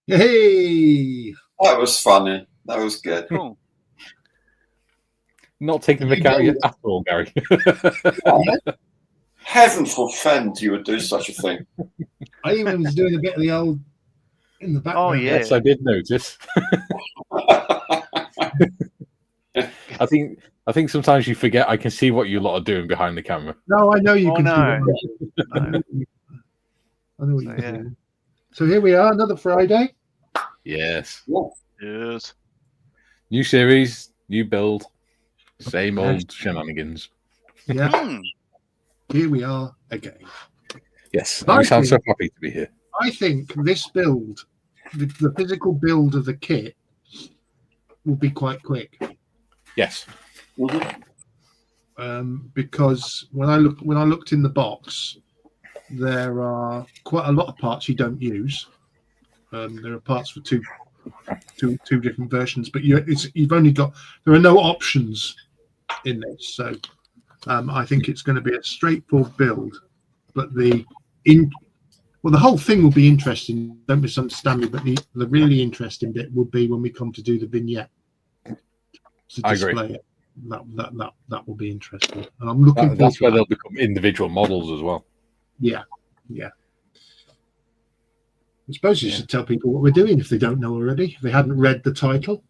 Hey, That was funny. That was good. Cool. Not taking the Gary at all, Gary. Heaven forfend you would do such a thing. I even was doing a bit of the old in the background. Oh, yeah. Yes, I did notice. I think sometimes you forget I can see what you lot are doing behind the camera. No, I know you can no. see what I know what you're doing. So here we are, another Friday. Yes. Yes. New series, new build, same old shenanigans. Yeah. Here we are again. Yes, you sound so happy to be here. I think this build, the physical build of the kit, will be quite quick. Yes. Because when I looked in the box, there are quite a lot of parts you don't use. There are parts for two different versions, but you've only got, there are no options in this. So I think it's going to be a straightforward build, but the whole thing will be interesting. Don't misunderstand me, but the really interesting bit will be when we come to do the vignette to display it. That will be interesting, and I'm looking forward. That's where they'll become individual models as well. Yeah. I suppose you should tell people what we're doing if they don't know already. If they hadn't read the title.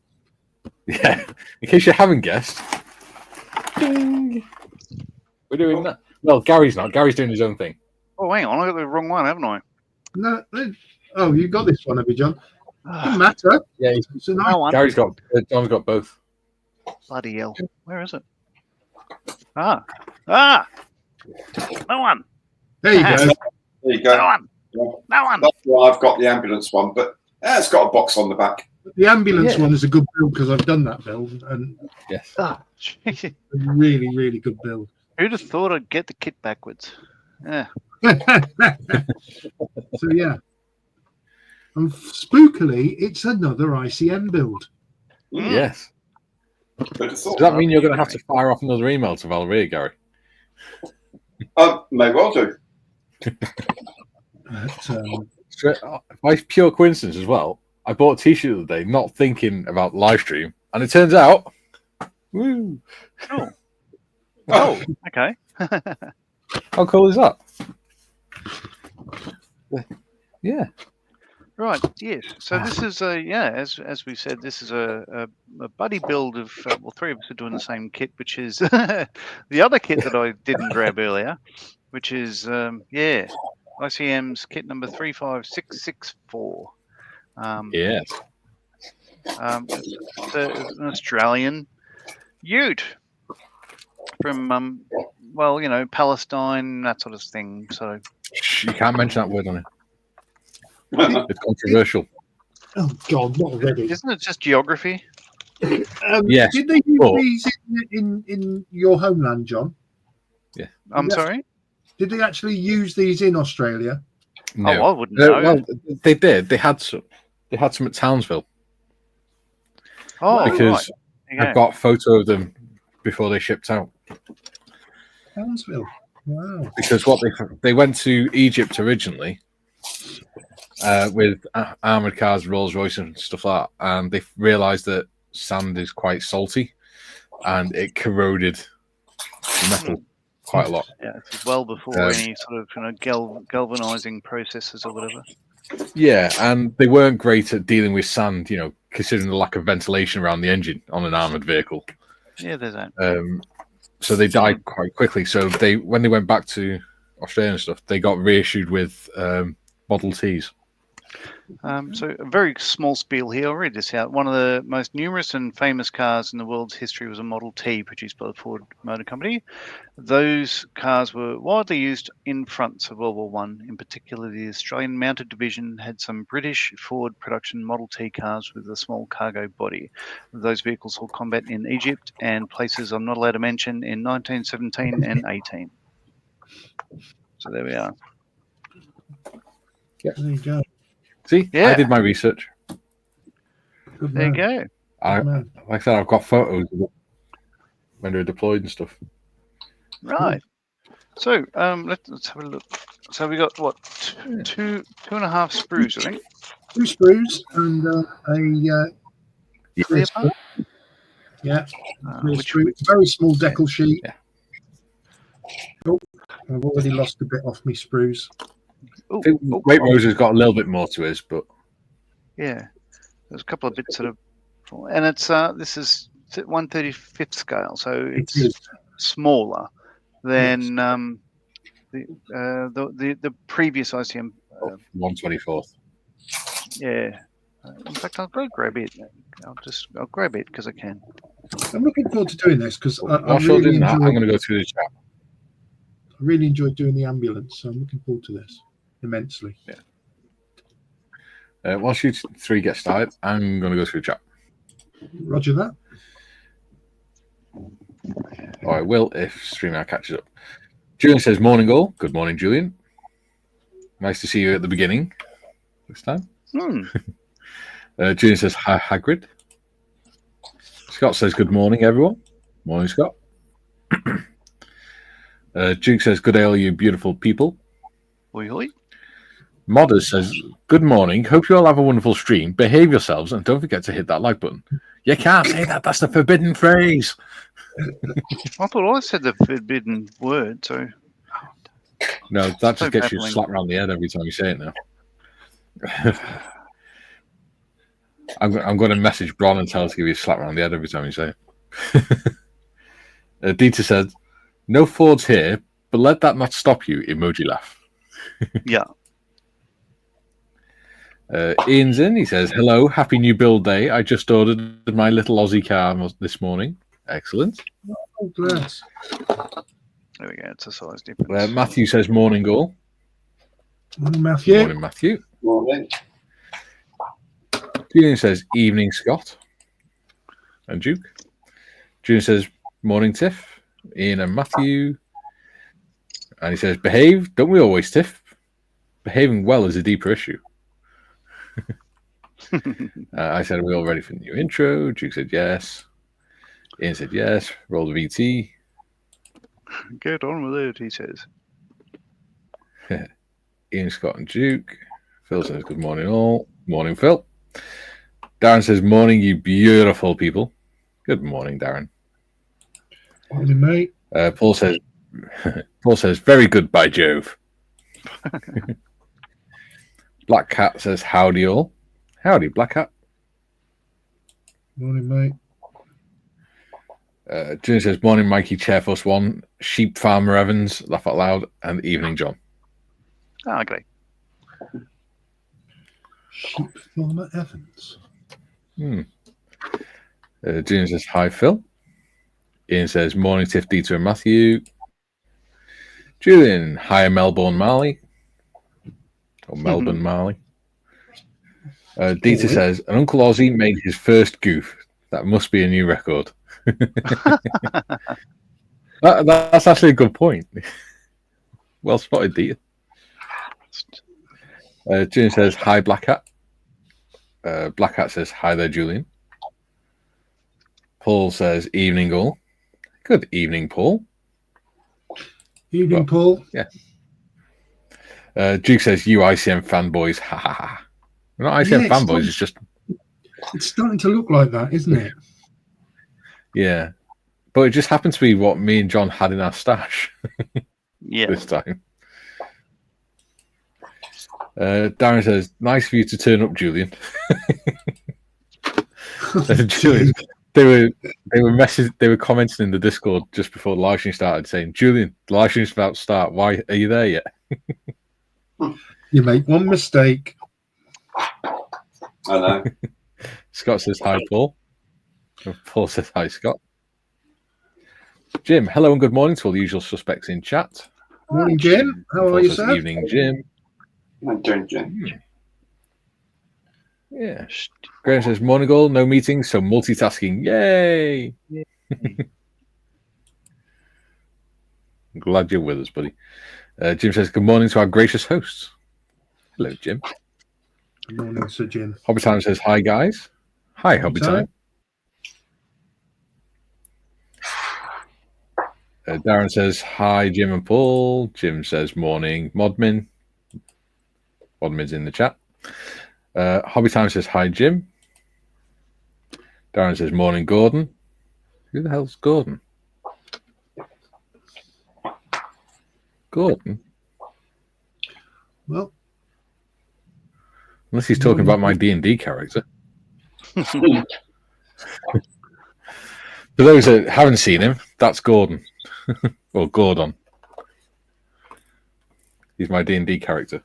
Yeah, in case you haven't guessed, ding. We're doing that. Well, Gary's not. Gary's doing his own thing. Oh, hang on, I got the wrong one, haven't I? No. Oh, you got this one, have you, John? Doesn't matter. Yeah, Gary's got. John's got both. Bloody hell! Where is it? No one. There you go. There you go. No one. No one. That's why I've got the ambulance one, but it's got a box on the back. The ambulance one is a good build because I've done that build, and yes, a really, really good build. Who'd have thought I'd get the kit backwards? Yeah. So yeah, and spookily, it's another ICM build. Yes. Does that mean you're going to have to fire off another email to Valeria, Gary? May well do. By pure coincidence as well, I bought a t-shirt the other day, not thinking about live stream, and it turns out, woo! Oh, okay. How cool is that? Yeah. Right. Yes. So this is as we said, this is a buddy build of three of us are doing the same kit, which is the other kit that I didn't grab earlier, which is ICM's kit number 35664. Yes. It's an Australian ute from Palestine, that sort of thing. So you can't mention that word on it. It's controversial. Oh God, not already. Isn't it just geography? Yes. Did they use these in your homeland, John? Yeah. I'm sorry? Did they actually use these in Australia? No. Oh, I wouldn't know. Well, they did. They had some. They had some at Townsville. Oh, because I've got a photo of them before they shipped out. Townsville. Wow. Because they went to Egypt originally with armored cars, Rolls Royce, and stuff like that, and they realised that sand is quite salty, and it corroded the metal quite a lot. Yeah, it's well before any sort of galvanizing processes or whatever. Yeah, and they weren't great at dealing with sand, considering the lack of ventilation around the engine on an armoured vehicle. Yeah, there's that. So they died quite quickly. So when they went back to Australia and stuff, they got reissued with Model Ts. So a very small spiel here. I'll read this out. One of the most numerous and famous cars in the world's history was a Model T produced by the Ford Motor Company. Those cars were widely used in fronts of World War One. In particular, the Australian Mounted Division had some British Ford production Model T cars with a small cargo body. Those vehicles saw combat in Egypt and places I'm not allowed to mention in 1917 and 18. So there we are. Yeah, there you go. See, I did my research. There you go. Like I said, I've got photos of when they're deployed and stuff. Right. So let's have a look. So we got what two and a half sprues, I think. 2 sprues and a clear Clear part? sprue. Yeah, clear Which sprue. Very small decal sheet. Yeah. Oh, I've already lost a bit off me sprues. Oh, I think Weight Rose has got a little bit more to his, but yeah, there's a couple of bits that are, and it's this is 1/35th scale, so It it's is. smaller than the previous ICM. 1/24th. Yeah. In fact, I'll go grab it. I'll grab it because I can. I'm looking forward to doing this because I Whilst you're really doing that, I'm enjoy. going to go through the chat. I really enjoyed doing the ambulance, so I'm looking forward to this immensely. Whilst you three get started, I'm going to go through the chat. Roger that. Or I will if StreamYard catches up. Julian says, morning all. Good morning, Julian. Nice to see you at the beginning this time. Julian says, hi, Hagrid. Scott says, good morning, everyone. Morning, Scott. Duke says, good day, all you beautiful people. Hoi hoi. Modders says, good morning. Hope you all have a wonderful stream. Behave yourselves and don't forget to hit that like button. You can't say that. That's the forbidden phrase. I thought I said the forbidden word, so. No, that So just gets you baffling. slapped around the head every time you say it now. I'm going to message Bron and tell her to give you a slap around the head every time you say it. Dieter said, no Fords here, but let that not stop you, emoji laugh. Yeah. Ian's in. He says, hello, happy new build day. I just ordered my little Aussie car this morning. Excellent. Oh, bless. There we go. It's a size difference. Matthew says, morning all. Morning, Matthew. Morning, Matthew. Morning. Julian says, evening, Scott. And Duke. Julian says, morning, Tiff. Ian and Matthew. And he says, behave. Don't we always, Tiff? Behaving well is a deeper issue. I said, are we all ready for the new intro? Duke said, yes. Ian said, yes. Roll the VT. Get on with it, he says. Ian, Scott, and Duke. Phil says, good morning, all. Morning, Phil. Darren says, morning, you beautiful people. Good morning, Darren. Morning, mate. Paul says, very good, by Jove. Black Cat says, howdy, all. Howdy, Black Cat. Morning, mate. Junior says, morning, Mikey, Chairforce One, Sheep Farmer Evans, laugh out loud, and evening, John. Ah, okay. Sheep Farmer Evans. Junior says, hi, Phil. Ian says, morning, Tiff, Dieter, and Matthew. Julian, hi, Melbourne, Marley. Or Melbourne, Marley. Dieter says, an Uncle Ozzy made his first goof. That must be a new record. That's actually a good point. Well spotted, Dieter. Julian says, hi, Black Hat. Black Hat says, hi there, Julian. Paul says, evening, all. Good evening, Paul. Evening, Paul. Yeah. Duke says, you ICM fanboys. Ha ha ha. We're not ICM fanboys, it's just. It's starting to look like that, isn't it? Yeah. But it just happened to be what me and John had in our stash Yeah. this time. Darren says, nice of you to turn up, Julian. Julian, they were commenting in the Discord just before the live stream started saying, Julian, the live stream's about to start. Why are you there yet? You make one mistake. I know. Scott says, hi, Paul. And Paul says, hi, Scott. Jim, hello and good morning to all the usual suspects in chat. Morning, Jim. How Paul are you, says, sir? evening, Jim. I'm doing Jim. Yeah. Graham says, morning all, no meetings, so multitasking. Yay! I'm glad you're with us, buddy. Jim says, good morning to our gracious hosts. Hello, Jim. Good morning, Sir Jim. Hobby Time says, hi, guys. Hi, Hobby Time. Darren says, hi, Jim and Paul. Jim says, morning, Modmin. Modmin's in the chat. Hobby Time says, hi, Jim. Darren says, morning, Gordon. Who the hell's Gordon? Gordon? Well, Unless he's talking about my D&D character. For those that haven't seen him, that's Gordon. Or Gordon. He's my D&D character.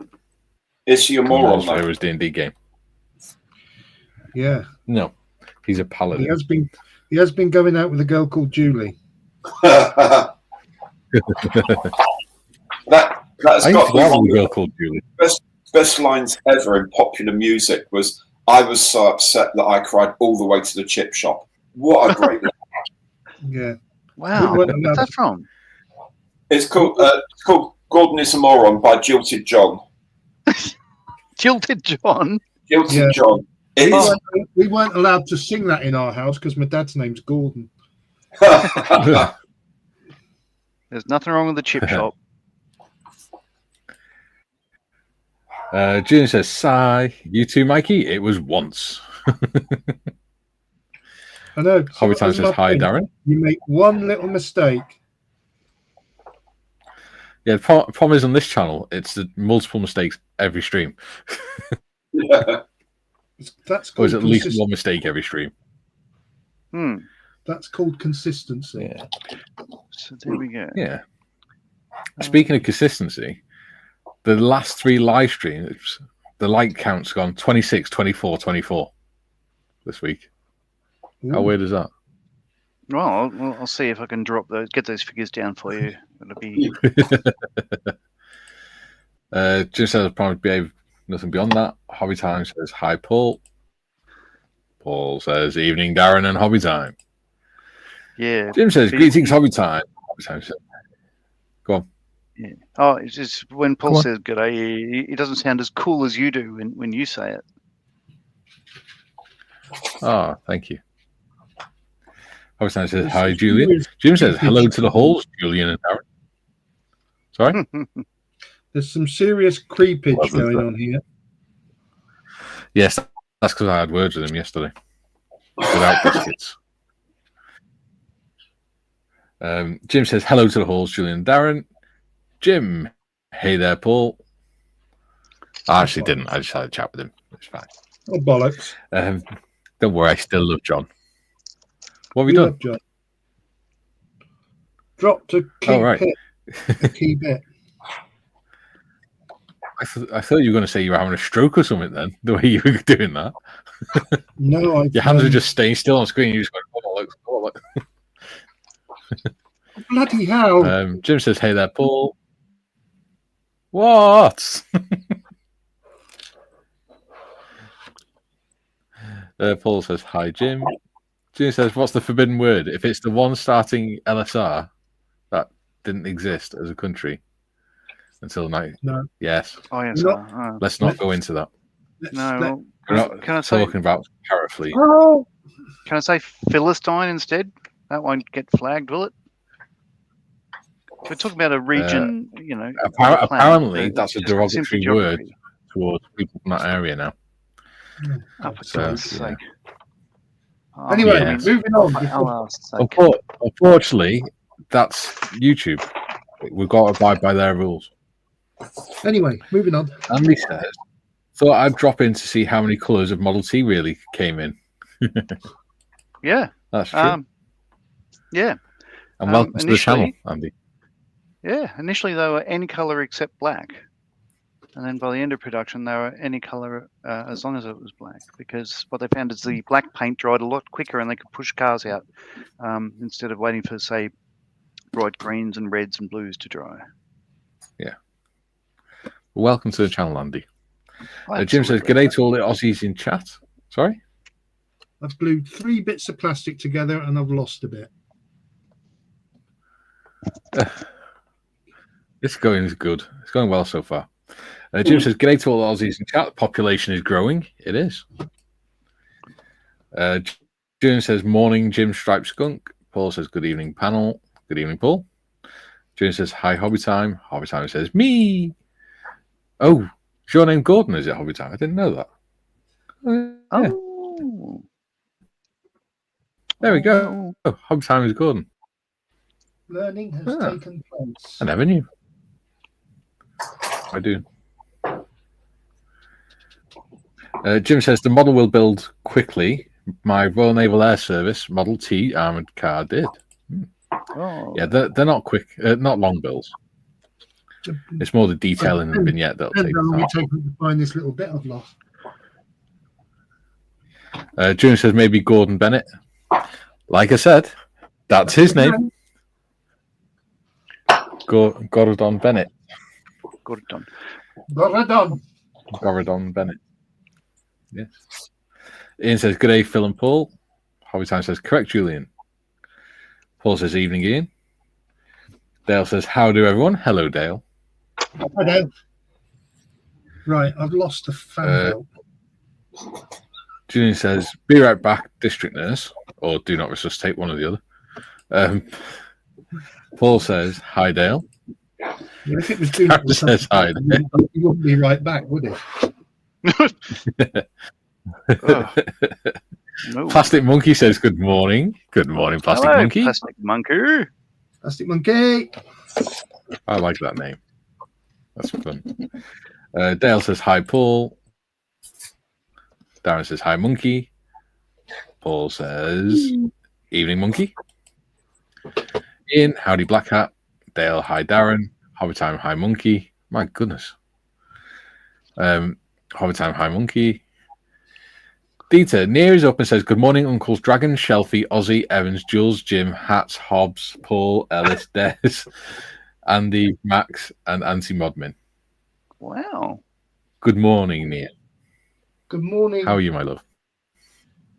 Is he a moron, though? His D&D game. yeah. No, he's a He paladin. has been going out with a girl called Julie. That's I got forgot the a girl called Julie. best lines ever in popular music was, I was so upset that I cried all the way to the chip shop. What a great line. Yeah. Wow. We weren't allowed What's that to- from? It's called Gordon is a Moron by Jilted John. Jilted John. Jilted Yeah. John. It is. We weren't allowed to sing that in our house because my dad's name's Gordon. There's nothing wrong with the chip shop. June says, sigh. You too, Mikey? It was once. I know. Hobby Time says, hi, Darren. You make one little mistake. Yeah, the problem is on this channel, it's the multiple mistakes every stream. That's Or called is it at least one mistake every stream? That's called consistency. Yeah. So there we go. Yeah. Speaking of consistency, the last 3 live streams, the like count's gone 26, 24, 24 this week. How Ooh. weird is that? Well, I'll see if I can get those figures down for you. It'll be Jim says, promise behave, nothing beyond that. Hobby Time says, hi, Paul. Paul says, evening, Darren and Hobby Time. yeah. Jim says, greetings, Hobby Time. Hobby Time says, go on. Yeah. Oh, it's just when Come Paul on. says good day, he doesn't sound as cool as you do when you say it. Oh, thank you. Hobby Time says, hi, Julian. Jim says, hello to the halls, Julian and Darren. Sorry? There's some serious creepage What was going that? on here. Yes, that's because I had words with him yesterday. Without biscuits. Jim says, hello to the halls, Julian and Darren. Jim, hey there, Paul. I actually didn't. I just had a chat with him. It's fine. Oh, bollocks. Don't worry, I still love John. What have we You done? love John. Dropped a key Oh, right. bit. A key bit. I thought you were going to say you were having a stroke or something then, the way you were doing that. No, Your hands were just staying still on screen. You just went, oh, look. bloody hell. Jim says, hey there, Paul. What? Paul says, hi, Jim. Jim says, what's the forbidden word? If it's the one starting LSR, that didn't exist as a country until now. No. Yes. Oh yes. No. Let's not go into that. No. We're not Can I say? talking about parafleet. Oh, Can I say Philistine instead? That won't get flagged, will it? We're talking about a region, Apparently, that's a just simply derogatory word geography. towards people from that area now. Oh, for So, God's yeah. sake. Oh, anyway, Yeah. moving on. Allah's sake. Unfortunately, that's YouTube. We've got to abide by their rules. Anyway, moving on. Andy says, thought I'd drop in to see how many colours of Model T really came in. Yeah. That's true. Yeah. And welcome to the channel, initially- Andy. Yeah. Initially, they were any color except black. And then by the end of production, they were any color as long as it was black. Because what they found is the black paint dried a lot quicker and they could push cars out instead of waiting for, say, bright greens and reds and blues to dry. Welcome to the channel, Andy. Oh, Jim says, absolutely. g'day to all the Aussies in chat. Sorry? I've glued 3 bits of plastic together and I've lost a bit. It's going good. It's going well so far. Jim says, g'day to all the Aussies in chat. The population is growing. It is. Jim says, morning, Jim Striped Skunk. Paul says, good evening, panel. Good evening, Paul. Jim says, hi, Hobby Time. Hobby Time says, me. Oh, is your name Gordon, is it, Hobby Time? I didn't know that. Yeah. Oh. There we go. No. Oh, Hog Time is Gordon. Learning has Ah. taken place. I never knew. I do. Jim says the model will build quickly. My Royal Naval Air Service Model T armored car did. Oh. Yeah, they're not quick, not long builds. It's more the detail in the vignette that'll take How long time. it takes me to find this little bit I've lost. Jim says maybe Gordon Bennett. Like I said, that's his name. Gordon Bennett. Gordon. Gordon Bennett. Yes. Ian says, good day, Phil and Paul. Hobby Time says, correct, Julian. Paul says, evening, Ian. Dale says, how do everyone? Hello, Dale. Hi, Dale. Right, I've lost the fan belt. Julian says, be right back, district nurse, or do not resuscitate, one or the other. Paul says, hi, Dale. Well, if it was doing says hi. He wouldn't be right back, would he? No. Plastic Monkey says, good morning. Good morning, Plastic Hello, Monkey. Plastic Monkey. Plastic Monkey. I like that name. That's fun. Dale says, hi, Paul. Darren says, hi, Monkey. Paul says, evening, Monkey. Ian, howdy, Black Hat. Dale, hi, Darren. Hobby Time, hi, Monkey. My goodness. Hobby Time, hi, Monkey. Dieter, Near is up and says, good morning, Uncles Dragon, Shelfie, Ozzy, Evans, Jules, Jim, Hats, Hobbs, Paul, Ellis, Des, Andy, Max, and Auntie Modmin. Wow. Good morning, Near. Good morning. How are you, my love?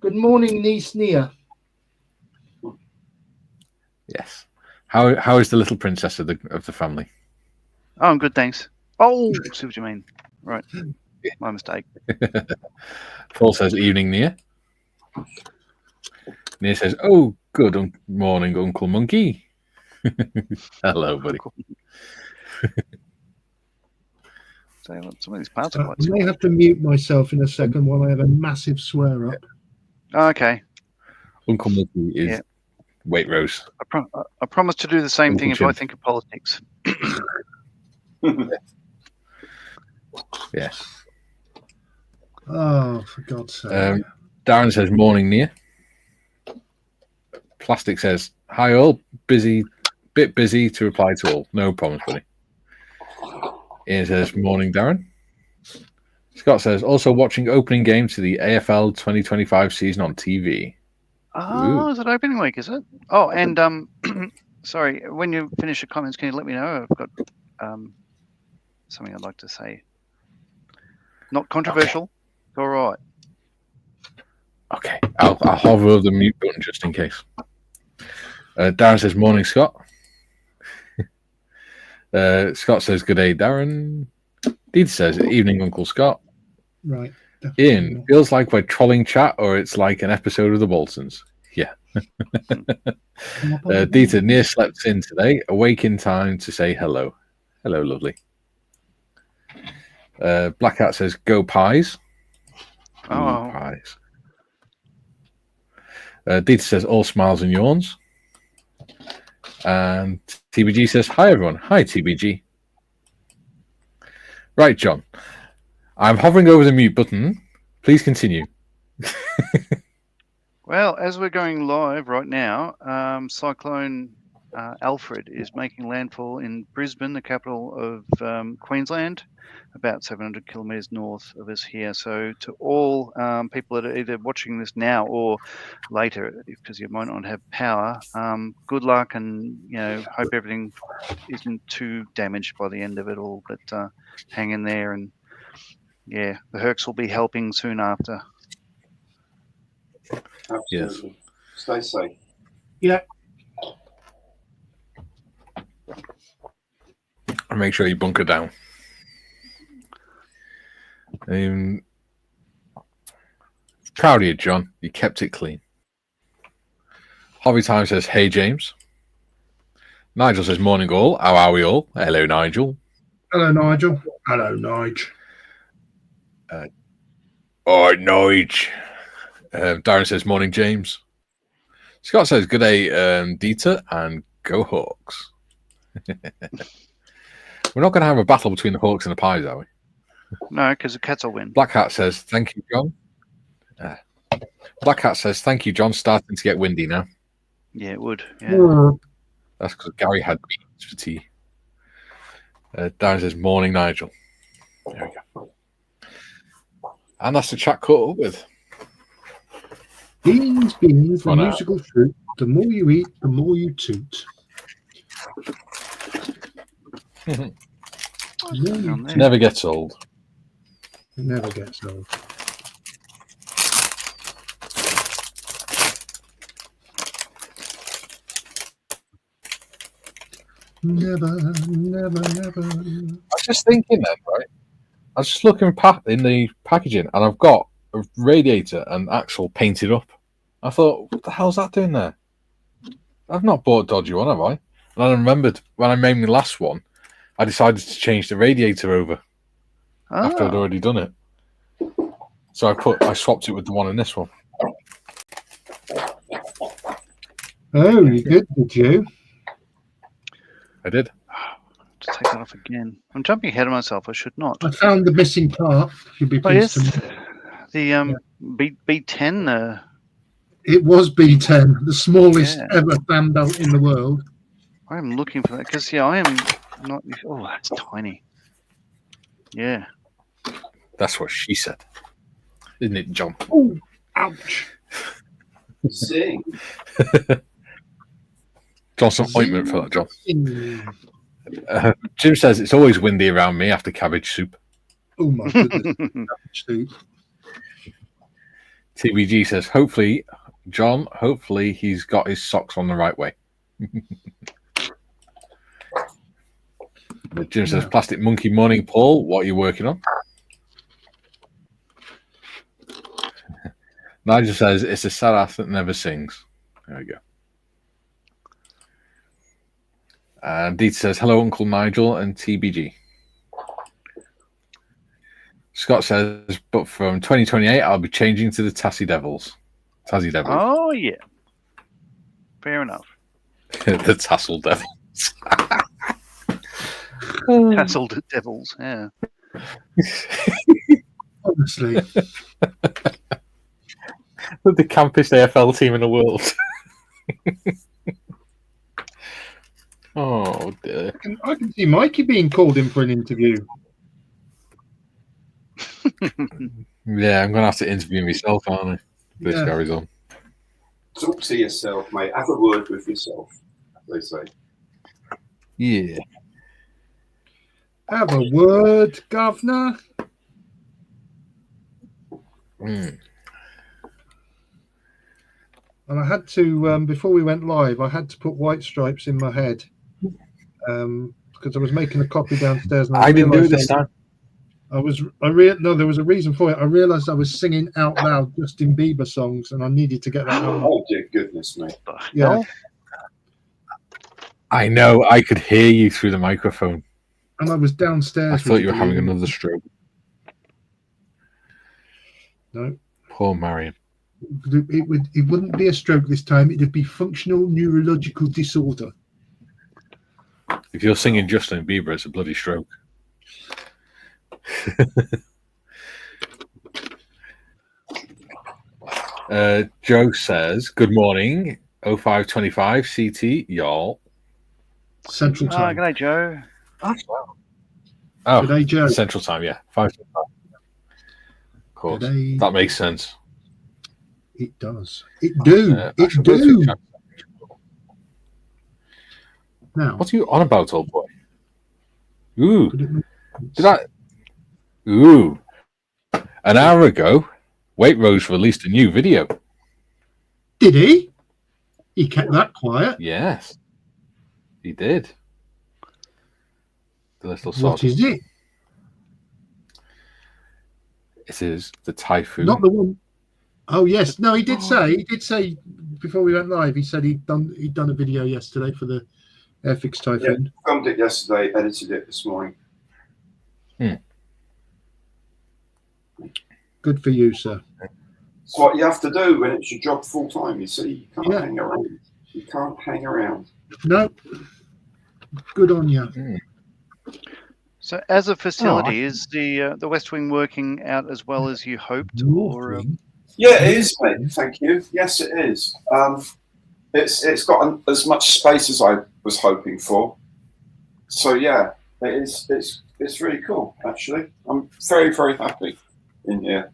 Good morning, niece Nia. Yes. How is the little princess of the family? Oh, I'm good, thanks. Oh, see what you mean. Right. My mistake. Paul says, evening, Nia. Nia says, oh, good morning, Uncle Monkey. Hello, buddy. So some of these parts I are quite may have to mute myself in a second while I have a massive swear up. okay. Uncle Monkey is Waitrose. I promise to do the same Uncle thing if Jim. I think of politics. Yeah. Oh, for God's sake. Darren says, morning, Nia. Plastic says, hi, all. Bit busy to reply to all. No problems, buddy. Ian says, morning, Darren. Scott says, also watching opening game to the AFL 2025 season on TV. Oh, is it opening week, is it? Oh, and sorry, when you finish your comments, can you let me know? I've got something I'd like to say. Not controversial. Okay. All right. Okay, I'll hover over the mute button just in case. Darren says, morning, Scott. Scott says, good day, Darren. Deed says, evening, Uncle Scott. Right. Ian, feels like we're trolling chat or it's like an episode of the Boltons. Yeah. Dieter, Near slept in today, awake in time to say hello. Hello, lovely. Black Hat says, go Pies. Oh. Pies. Dieter says, all smiles and yawns. And TBG says, hi, everyone. Hi, TBG. Right, John. I'm hovering over the mute button. Please continue. Well, as we're going live right now, Cyclone Alfred is making landfall in Brisbane, the capital of Queensland, about 700 kilometres north of us here. So to all people that are either watching this now or later, because you might not have power, good luck, and hope everything isn't too damaged by the end of it all. But hang in there, and the Hercs will be helping soon after. Absolutely. Yes. Stay safe. Yeah. And make sure you bunker down. Proud of you, John. You kept it clean. Hobby Time says, hey, James. Nigel says, morning all. How are we all? Hello, Nigel. Hello, Nigel. Hello, Nige. All right, Nige. Darren says, morning, James. Scott says, good day, Dieter, and go Hawks. We're not going to have a battle between the Hawks and the Pies, are we? No, because the Cats will win. Black Hat says, thank you, John. Black Hat says, thank you, John. Starting to get windy now. Yeah, it would. Yeah. That's because Gary had beans for tea. Darren says, morning, Nigel. There we go. And that's the chat caught up with. Beans, the musical fruit. The more you eat, the more you toot. Never gets old. It never gets old. Never. I was just thinking then, right? I was just looking in the packaging, and I've got a radiator and axle painted up. I thought, what the hell's that doing there? I've not bought a dodgy one, have I? And I remembered when I made my last one, I decided to change the radiator over after I'd already done it. So I swapped it with the one in this one. Oh, you did you? I did. Just take that off again. I'm jumping ahead of myself. I should not. I found the missing part. You'd be pleased to know. The B10. It was B10, the smallest ever fan belt in the world. I'm looking for that because I am not. Oh, that's tiny. Yeah. That's what she said, isn't it, John? Oh, ouch! See. John, some ointment for that, John. Jim says it's always windy around me after cabbage soup. Oh my goodness! Cabbage soup. TBG says, hopefully he's got his socks on the right way. Jim says, Plastic Monkey morning, Paul. What are you working on? Nigel says, it's a sad ass that never sings. There we go. And Dieter says, hello, Uncle Nigel and TBG. Scott says, but from 2028, I'll be changing to the Tassie Devils. Oh, yeah. Fair enough. The Tassel Devils. Tasseled Devils, yeah. Honestly. The campest AFL team in the world. Oh, dear. I can see Mikey being called in for an interview. Yeah, I'm going to have to interview myself, aren't I? If this carries on. Talk to yourself, mate. Have a word with yourself, they say. Yeah. Have a word, Governor. Mm. And I had to, before we went live, I had to put white stripes in my head because I was making a copy downstairs. And I didn't do it this time. No, there was a reason for it. I realised I was singing out loud Justin Bieber songs, and I needed to get that out. Oh dear goodness me! Yeah, I know. I could hear you through the microphone. And I was downstairs. I thought you were having another stroke. No. Poor Marion. It wouldn't be a stroke this time. It'd be functional neurological disorder. If you're singing Justin Bieber, it's a bloody stroke. Joe says, good morning, 0525 CT, y'all. Central time. Good day, Joe. Oh, good day, Joe. Central time, yeah. 525. Of course. That makes sense. It does. It do. Now, what are you on about, old boy? Ooh. Ooh. An hour ago, Waitrose released a new video. Did he? He kept that quiet. Yes. He did. The little What is it? It is the Typhoon. Not the one. Oh yes. No, he did say before we went live, he said he'd done a video yesterday for the Airfix Typhoon. Yeah, filmed it yesterday, edited it this morning. Good for you, sir. It's what you have to do when it's your job full time. You see, you can't Yeah. hang around. You can't hang around. No, good on you. So, as a facility, is the West Wing working out as well as you hoped, or Yeah, it is, mate. Thank you. Yes, it is. It's got as much space as I was hoping for. So yeah, it is. It's really cool. Actually, I'm very, very happy in here.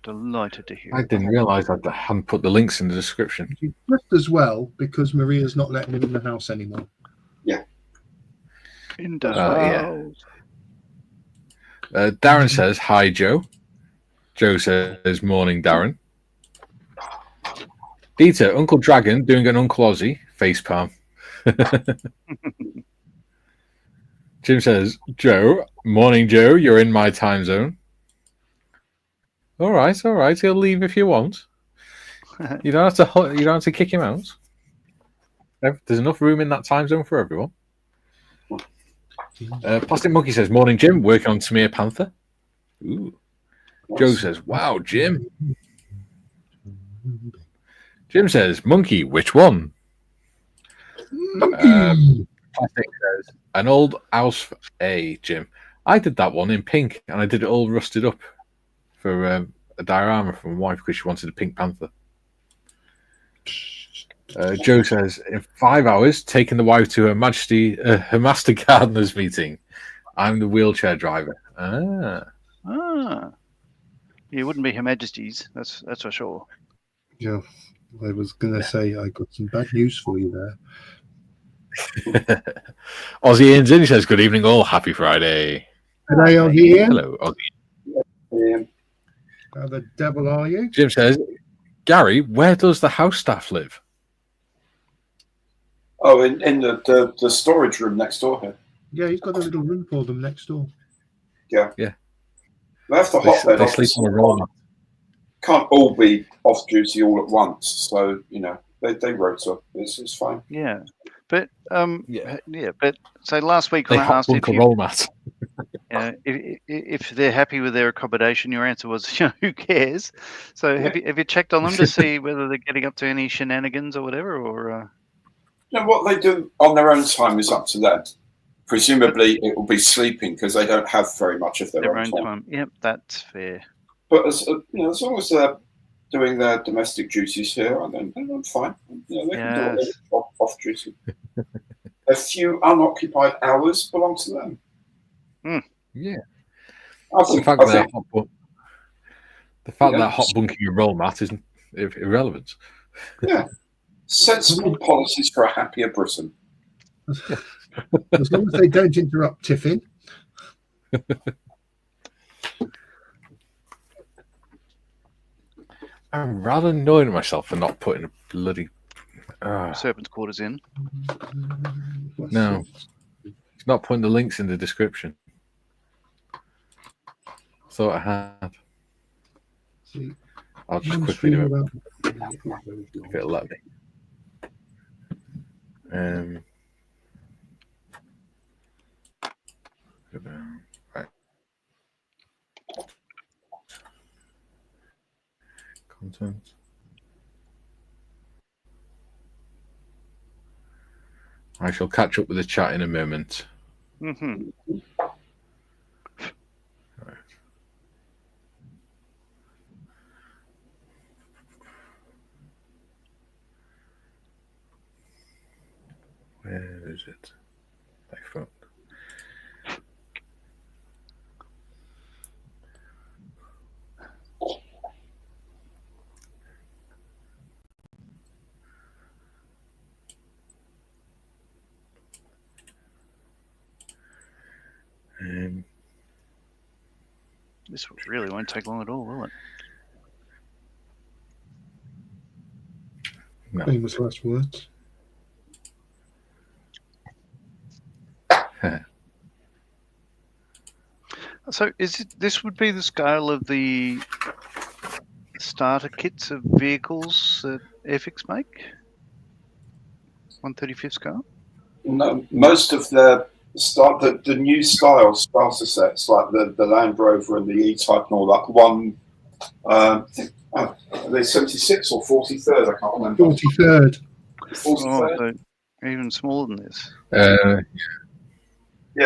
delighted to hear? I didn't realise I hadn't put the links in the description. Just as well because Maria's not letting him in the house anymore. In the yeah. house. Darren says, hi, Joe. Joe says, morning, Darren. Dieter, Uncle Dragon doing an Uncle Aussie facepalm. Jim says, Joe, morning, Joe. You're in my time zone. All right. He'll leave if you want. You don't have to kick him out. There's enough room in that time zone for everyone. Plastic Monkey says, morning, Jim. Working on Tamir Panther. Ooh. Joe says, wow, Jim. Jim says, Monkey, which one? Plastic says, an old house A, Jim. I did that one in pink, and I did it all rusted up for a diorama from my wife because she wanted a Pink Panther. Joe says, in 5 hours, taking the wife to her Master Gardener's meeting. I'm the wheelchair driver. You wouldn't be Her Majesty's, that's for sure. Yeah, I was going to say I got some bad news for you there. Aussie Ian's in. He says, good evening all. Happy Friday. G'day, Aussie Ian. Hello, Aussie. Yeah. How the devil are you? Jim says, Gary, where does the house staff live? Oh, in the storage room next door here. Yeah, he's got a little room for them next door. Yeah. Yeah. They have to hot bed They off. sleep on a roller. Can't all be off duty all at once. So, they rotor. It's fine. Yeah. But but so last week They when I hot asked if bunker roll mat. if they're happy with their accommodation, your answer was, who cares? So have you checked on them to see whether they're getting up to any shenanigans or whatever, or? What they do on their own time is up to them. Presumably, it will be sleeping because they don't have very much of their own time. Yep, that's fair. But as long as they're doing their domestic duties here, then I'm fine. They can do it off duty. A few unoccupied hours belong to them. Yeah. The fact that hot bunking a roll mat isn't irrelevant. Yeah. Sensible policies for a happier Britain. As long as they don't interrupt tiffin. I'm rather annoyed at myself for not putting a bloody serpent's quarters in. No, it's not putting the links in the description. Thought I had. I'll just quickly do it if it'll let me. Right. Content. I shall catch up with the chat in a moment. Mm-hmm. Right. Where is it? My phone. This really won't take long at all, will it? No. Famous last words. So this would be the scale of the starter kits of vehicles that Airfix make? 1/35 scale? No, most of the new style starter sets, like the Land Rover and the E-Type and all that, Are they 76 or 43rd? I can't remember. 43rd. 43rd? So even smaller than this. Yeah,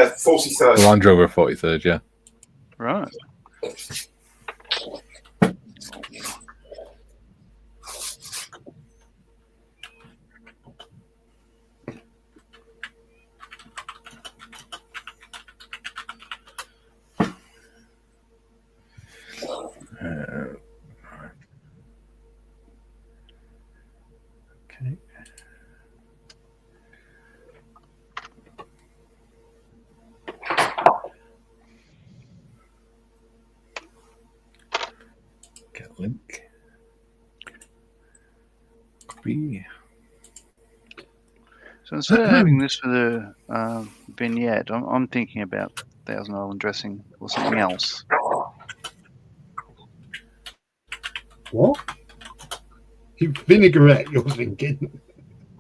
43rd. The Land Rover 43rd, yeah. Right. Okay. Get link. Copy. So instead of having this for the vignette, I'm thinking about Thousand Island dressing or something else. What? Vinaigrette, you're thinking?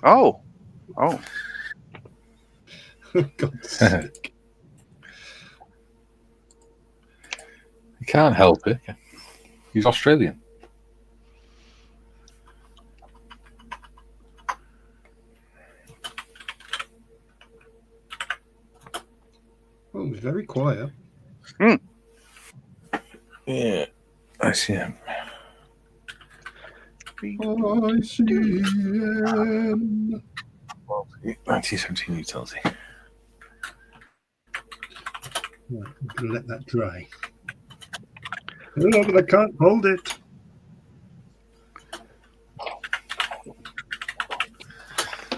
Oh. God's sake. You can't help it. He's Australian. Oh, it was very quiet. Yeah. ICM. ICM. 1917 utility. Right, I'm going to let that dry. Oh, but I can't hold it.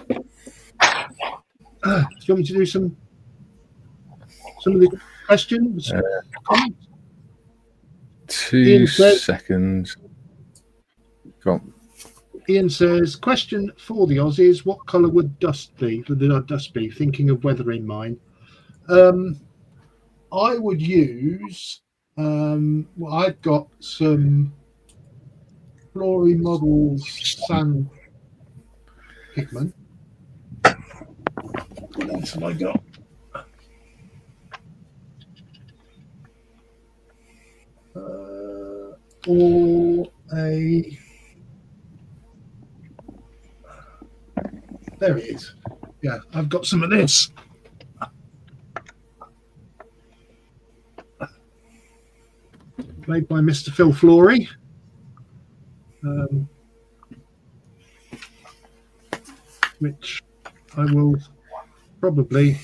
Do you want me to do some of the questions? Comments? 2 seconds. Go on. Ian says, question for the Aussies, what colour would dust be? Thinking of weather in mind. I would use, I've got some Flory Models sand pigment. What else have I got? Or a... There it is. Yeah, I've got some of this. Made by Mr. Phil Flory. Which I will probably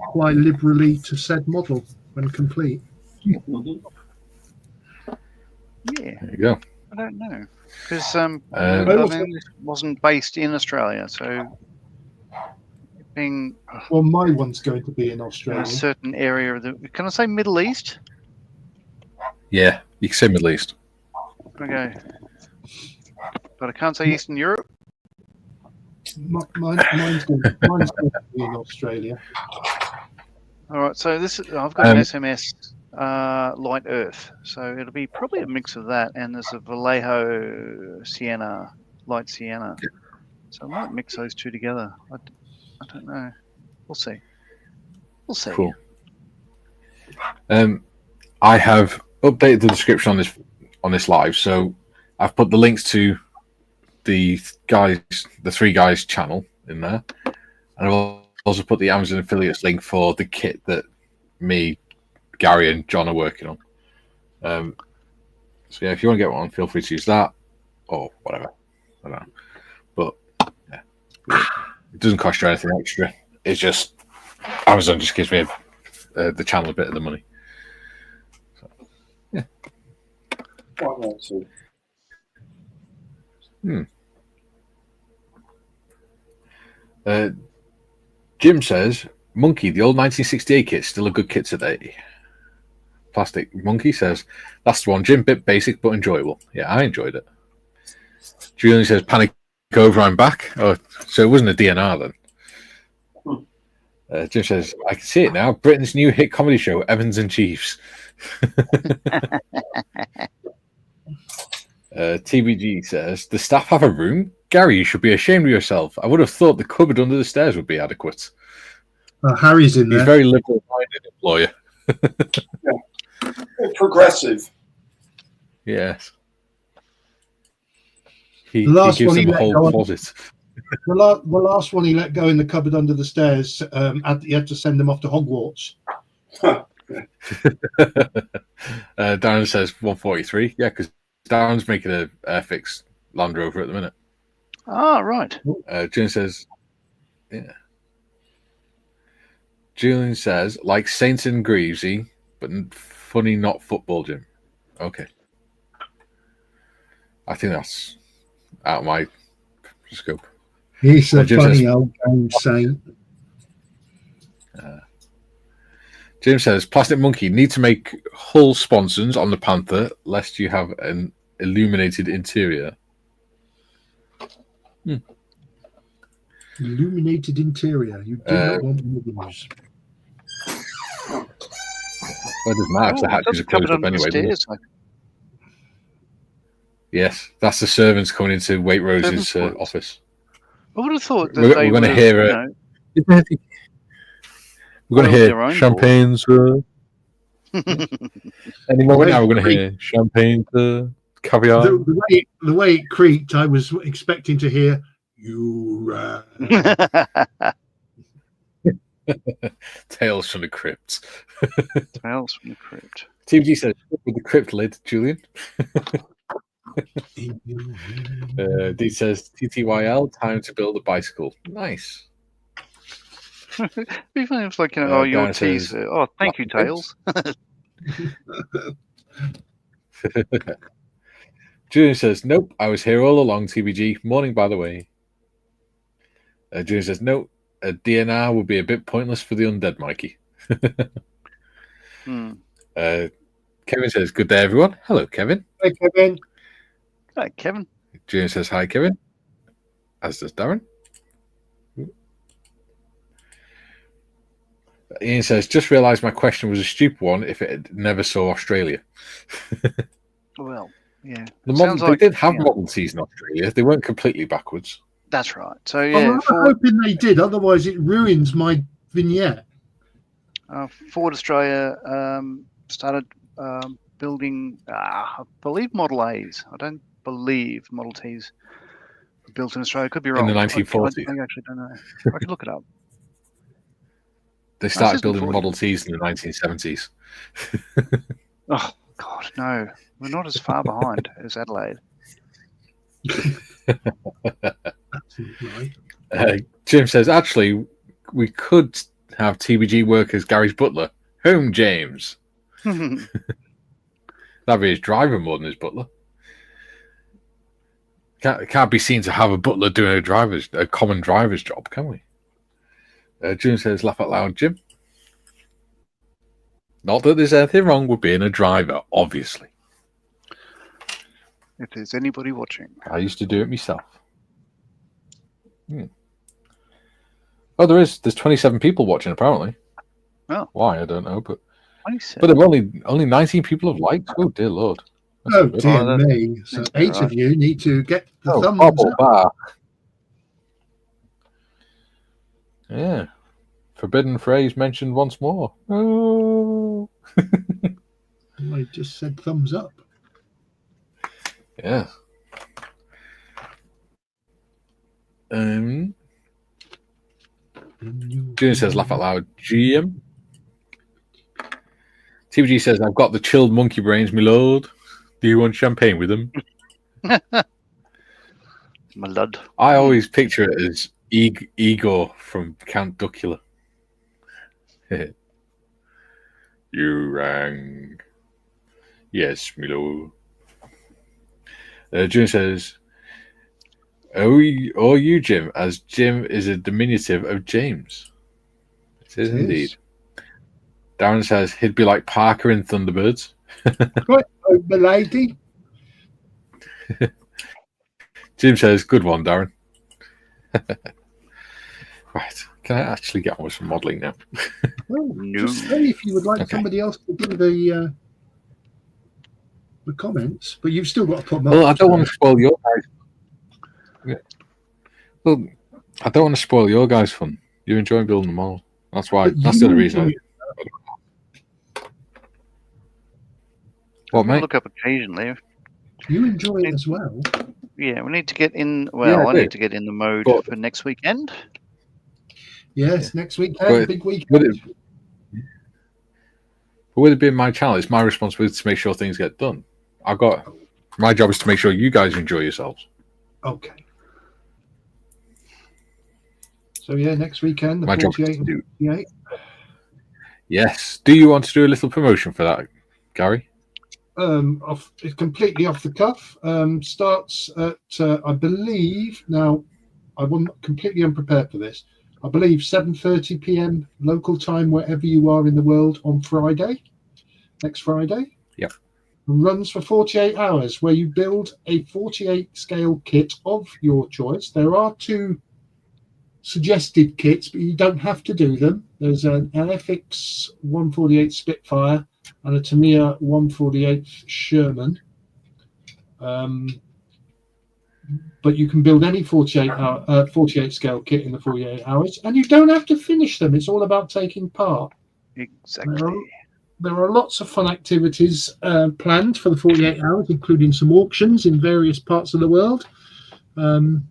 apply liberally to said model when complete. Yeah. There you go. I don't know. Because this wasn't based in Australia, so being Well, my one's going to be in in Australia. a certain area of the... Can I say Middle East? Yeah, you can say Middle East. Okay. But I can't say Eastern Europe? Mine's going to be in Australia. All right, so this is, I've got an SMS Light Earth, so it'll be probably a mix of that, and there's a Vallejo Sienna, Light Sienna. So I might mix those two together. I don't know. We'll see. We'll see. Cool. I have updated the description on this live, so I've put the links to the three guys channel in there, and I've also put the Amazon affiliates link for the kit that me, Gary, and John are working on. So yeah, if you want to get one, feel free to use that or whatever. I don't know, but yeah, it doesn't cost you anything extra. It's just Amazon just gives me the channel a bit of the money. So, yeah. Quite right too. Jim says, Monkey, the old 1968 kit's still a good kit today. Plastic Monkey says, that's the one, Jim, bit basic but enjoyable. Yeah, I enjoyed it. Julian says, panic over, I'm back. Oh, so it wasn't a DNR then. Jim says, I can see it now. Britain's new hit comedy show, Evans and Chiefs. TBG says, the staff have a room? Gary, you should be ashamed of yourself. I would have thought the cupboard under the stairs would be adequate. Harry's in there. He's very liberal-minded employer. Progressive. Yes. He The last gives one he them a let whole go on- closet. The last one he let go in the cupboard under the stairs. He had to send them off to Hogwarts. Darren says 143. Yeah, because Darren's making a Airfix Land Rover at the minute. Ah, right. Julian says, yeah. Julian says, like Saint and Greavesy, but funny, not football, Jim. Okay. I think that's out of my scope. He's a Jim funny says- old game saint. Jim says, Plastic Monkey, need to make hull sponsons on the Panther, lest you have an illuminated interior. Illuminated interior. You do not want one of those. Well, it doesn't matter, 'cause the hatches are closed up anyway. Doesn't it? Yes, that's the servants coming into Waitrose's Servants' office. I would have thought that We're they going would to have, hear you it. know, We're going to oiled their hear own champagne, sir. Any moment now, we're going to Wait. hear champagne, sir. Caviar. The way it creaked, I was expecting to hear you. Tales from the Crypt. Tales from the Crypt. TBG says, with the crypt lid, Julian. D says, TTYL, time to build a bicycle. Nice. Be funny if it's like, you know, your Darren teas. says, Oh, thank you, Tails. Julian says, nope, I was here all along, TBG. Morning, by the way. Julian says, nope, a DNR would be a bit pointless for the undead, Mikey. Kevin says, good day, everyone. Hello, Kevin. Hey, Kevin. Hi, Kevin. Julian says, hi, Kevin. As does Darren. Ian says, just realised my question was a stupid one if it had never saw Australia. Well, yeah. They did have Model Ts in Australia. They weren't completely backwards. That's right. So, yeah. I'm hoping they did, otherwise it ruins my vignette. Ford Australia started building, I believe, Model A's. I don't believe Model T's were built in Australia. Could be wrong. In the 1940s. I actually don't know. I can look it up. They started building Model Ts in the 1970s. Oh, God, no. We're not as far behind as Adelaide. Right. Jim says, actually, we could have TBG work as Gary's butler. Home, James. That'd be his driver more than his butler. Can't be seen to have a butler doing a common driver's job, can we? Jim says, laugh out loud, Jim. Not that there's anything wrong with being a driver, obviously. If there's anybody watching. I used to do it myself. Oh, there's 27 people watching, apparently. Oh. Why, I don't know, but 27. there are only 19 people have liked. Oh, dear Lord. That's Oh, a bit- dear me. So 8 of you need to get the thumbs bubble up. back. Yeah. Forbidden phrase mentioned once more. Oh. I just said thumbs up. Yeah. Junior says, laugh out loud. GM. TBG says, I've got the chilled monkey brains, my lord. Do you want champagne with them? My lud. I always picture it as Igor from Count Duckula. You rang. Yes, my lord. Jim says, oh, you, Jim, as Jim is a diminutive of James. It is indeed. Darren says, he'd be like Parker in Thunderbirds. Right, oh, my lady. Jim says, good one, Darren. Right. Can I actually get on with some modelling now? Well, No. just say if you would like Okay. somebody else to do the comments, but you've still got to put them Well, I up. don't want to spoil your guys. Yeah. Well, I don't want to spoil your guys' fun. You're enjoying building the model. That's why. But That's the other reason. What, I'll mate? look up occasionally. You enjoy it as well. Yeah, we need to get in. Well, I do. need to get in the mode But- for next weekend. Yes, next weekend, But big Would weekend. it, but with it being my channel, it's my responsibility to make sure things get done. My job is to make sure you guys enjoy yourselves. Okay. So yeah, next weekend, the My job 48 is to and do. 58. Yes. Do you want to do a little promotion for that, Gary? It's completely off the cuff. Starts at I believe now. I wasn't completely unprepared for this. I believe 7:30 p.m. local time, wherever you are in the world, on Friday, next Friday. Yep. Runs for 48 hours, where you build a 48 scale kit of your choice. There are 2 suggested kits, but you don't have to do them. There's an LFX 148 Spitfire and a Tamiya 148 Sherman. But you can build any 48 scale kit in the 48 hours, and you don't have to finish them. It's all about taking part. Exactly. There are lots of fun activities planned for the 48 hours, including some auctions in various parts of the world. And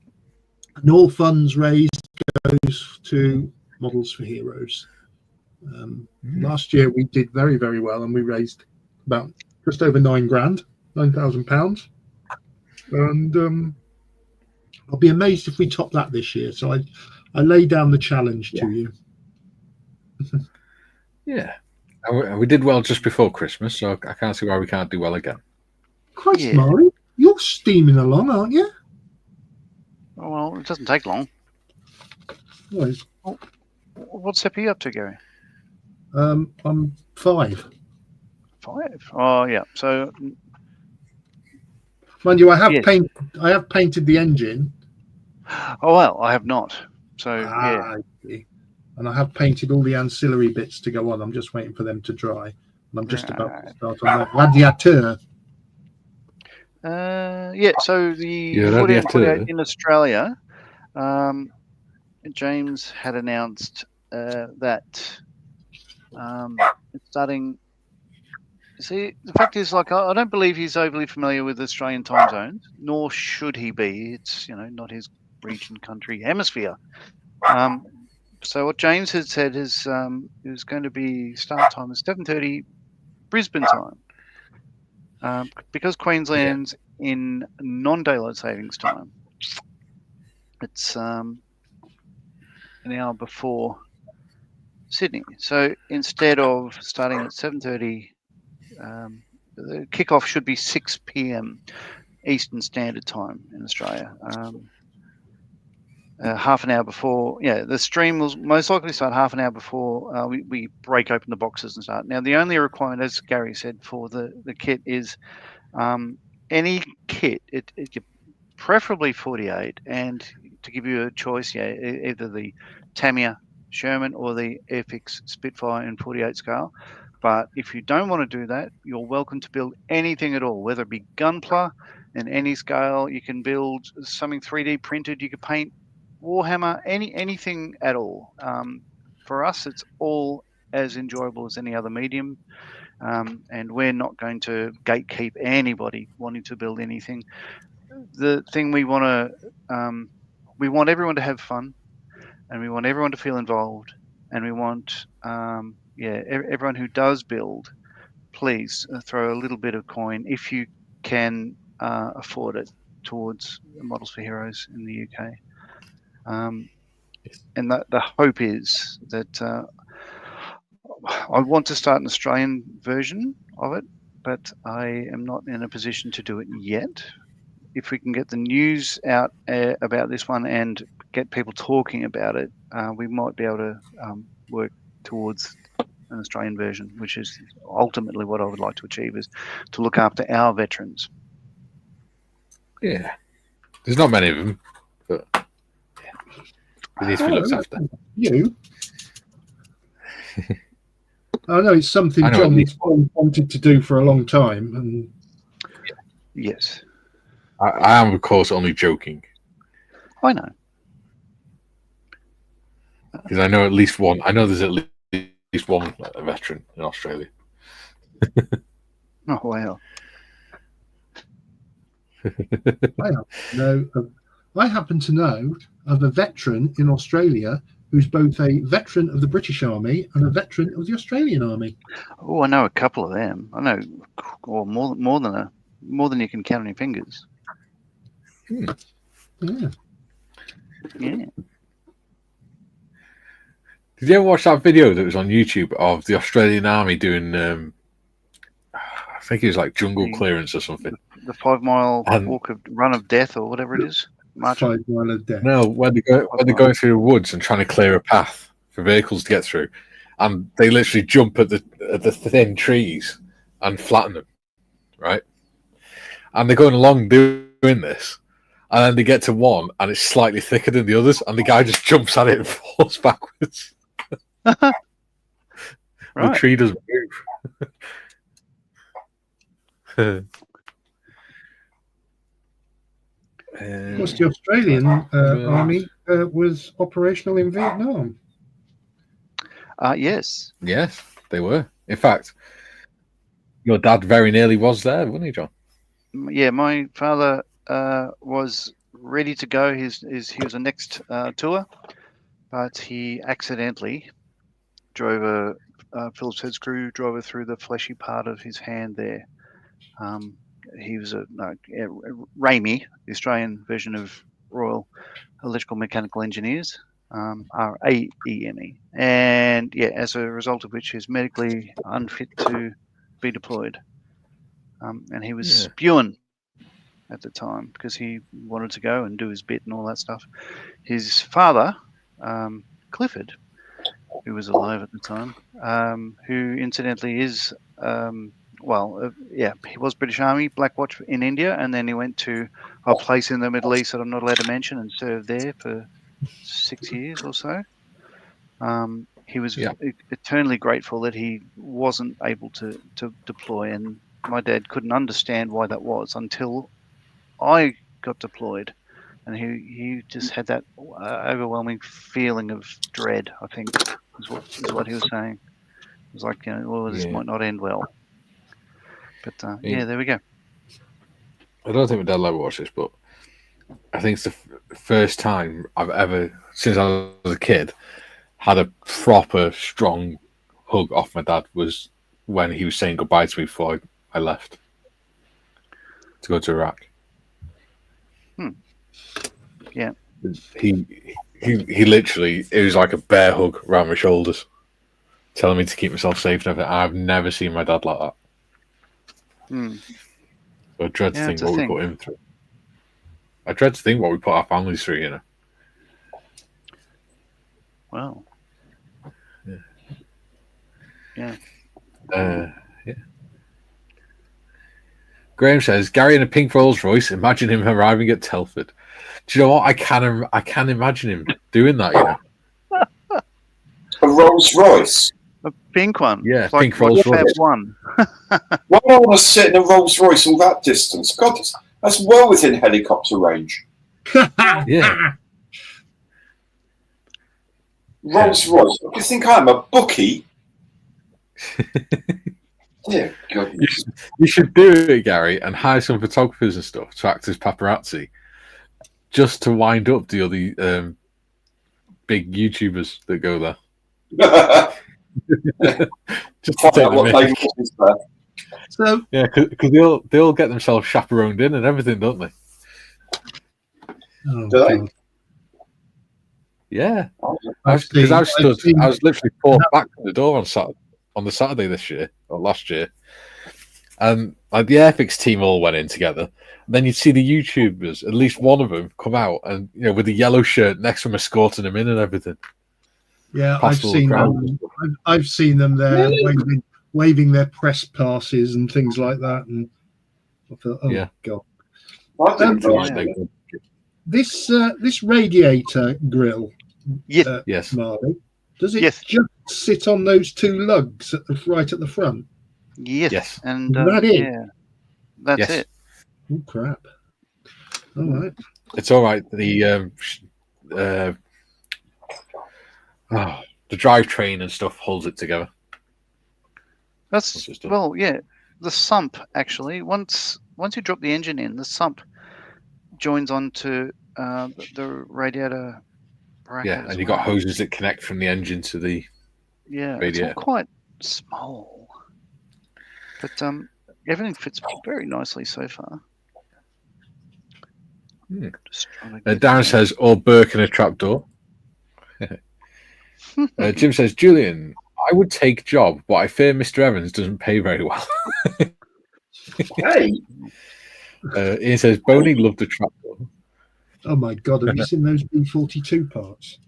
all funds raised goes to Models for Heroes. Last year we did very, very well, and we raised about just over £9,000, and I'll be amazed if we top that this year. So I lay down the challenge to you. Yeah. And we did well just before Christmas, so I can't see why we can't do well again. Christ, Yeah. Maury, you're steaming along, aren't you? Well, it doesn't take long. Well, What step are you up to, Gary? I'm 5. 5. Oh, yeah. So, Mind you, I have Yes. painted the engine. oh well, I have not. So yeah. I see. And I have painted all the ancillary bits to go on. I'm just waiting for them to dry. And I'm just about to start on the radiateur. Yeah. So the Yeah, 48 radiateur. in Australia, James had announced that it's starting. See, the fact is, like, I don't believe he's overly familiar with Australian time zones, nor should he be. It's not his region, country, hemisphere. So what James had said is going to be start time is 7:30 Brisbane time, because Queensland's in non-daylight savings time. It's an hour before Sydney. So instead of starting at 7:30. The kickoff should be 6 p.m. Eastern Standard Time in Australia. Half an hour before, the stream will most likely start half an hour before we break open the boxes and start. Now, the only requirement, as Gary said, for the kit is any kit, it preferably 48, and to give you a choice, either the Tamiya Sherman or the FX Spitfire in 48 scale. But if you don't want to do that, you're welcome to build anything at all, whether it be Gunpla in any scale. You can build something 3D printed. You can paint Warhammer, anything at all. For us, it's all as enjoyable as any other medium. And we're not going to gatekeep anybody wanting to build anything. The thing we want everyone to have fun, and we want everyone to feel involved, and we want everyone who does build, please throw a little bit of coin if you can afford it towards Models for Heroes in the UK. And the hope is that I want to start an Australian version of it, but I am not in a position to do it yet. If we can get the news out about this one and get people talking about it, we might be able to work towards an Australian version, which is ultimately what I would like to achieve, is to look after our veterans. Yeah. There's not many of them, but it needs to be looked after. You? I know it's something John's wanted to do for a long time. And Yes. I am, of course, only joking. I know. Because I know at least one. I know there's at least one veteran in Australia. Oh, wow. I happen to know of a veteran in Australia who's both a veteran of the British Army and a veteran of the Australian Army. Oh, I know a couple of them. I know, or more than you can count on your fingers. Yeah. Yeah. Did you ever watch that video that was on YouTube of the Australian Army doing? I think it was like jungle clearance or something. The 5 mile And- run of death, or whatever it is. March. 5 mile of death. No, when they're going through the woods and trying to clear a path for vehicles to get through, and they literally jump at the thin trees and flatten them, right? And they're going along doing this, and then they get to one, and it's slightly thicker than the others, and the guy just jumps at it and falls backwards. Right. The tree doesn't move. Of course, the Australian Army was operational in Vietnam. Yes. Yes, they were. In fact, your dad very nearly was there, wasn't he, John? Yeah, my father was ready to go. He was a next tour, but he accidentally drove a Phillips head screwdriver through the fleshy part of his hand there. He was RAME, the Australian version of Royal Electrical Mechanical Engineers, RAEME, and yeah, as a result of which, he's medically unfit to be deployed, and he was spewing at the time because he wanted to go and do his bit and all that stuff. His father, Clifford, who was alive at the time, who incidentally is he was British Army, Black Watch in India, and then he went to a place in the Middle East that I'm not allowed to mention and served there for 6 years or so. He was eternally grateful that he wasn't able to deploy, and my dad couldn't understand why that was until I got deployed, and he just had that overwhelming feeling of dread, I think, is what he was saying. It was like, this might not end well. But there we go. I don't think my dad will ever watch this, but I think it's the first time I've ever, since I was a kid, had a proper strong hug off my dad was when he was saying goodbye to me before I left to go to Iraq. Yeah. He literally, it was like a bear hug around my shoulders, telling me to keep myself safe and everything. I've never seen my dad like that. So I dread to think what we put him through. I dread to think what we put our families through, Wow. Yeah. Graham says, Gary in a pink Rolls Royce, imagine him arriving at Telford. Do you know what? I can imagine him doing that, A Rolls Royce? A pink one? Yeah, like pink Rolls Royce. One. Why do I want to sit in a Rolls Royce all that distance? God, that's well within helicopter range. Yeah. Rolls Royce. Do you think I'm a bookie? Dear goodness. You should do it, Gary, and hire some photographers and stuff to act as paparazzi, just to wind up the other big YouTubers that go there. Just to take what the is there. So yeah, because they'll get themselves chaperoned in and everything, don't they? Oh, Do they? God. Yeah, I've because I seen- was literally pulled back from the door on the Saturday this year or last year, and like the Airfix team all went in together. And then you'd see the YouTubers, at least one of them, come out and with a yellow shirt next to them, escorting them in and everything. Yeah, Past all the crowd. I've seen them there waving their press passes and things like that, and I thought, oh God. I didn't know yeah. that. This radiator grill, Yes. Marley, does it Yes. just sit on those two lugs right at the front? Yes. And Is that it? yeah, that's Yes. it. Oh crap! All right. It's all right. The drivetrain and stuff holds it together. That's That's just well, yeah. The sump actually. Once you drop the engine in, the sump joins onto the radiator bracket. Yeah, as and you've well. got hoses that connect from the engine to the Yeah, radiator. it's all quite small, but everything fits very nicely so far. Just trying to get Darren says, or Burke in a trapdoor. Jim says, Julian, I would take job, but I fear Mr. Evans doesn't pay very well. Hey, Ian says, Boney loved the trapdoor. Oh my God! Have you seen those B-42 parts?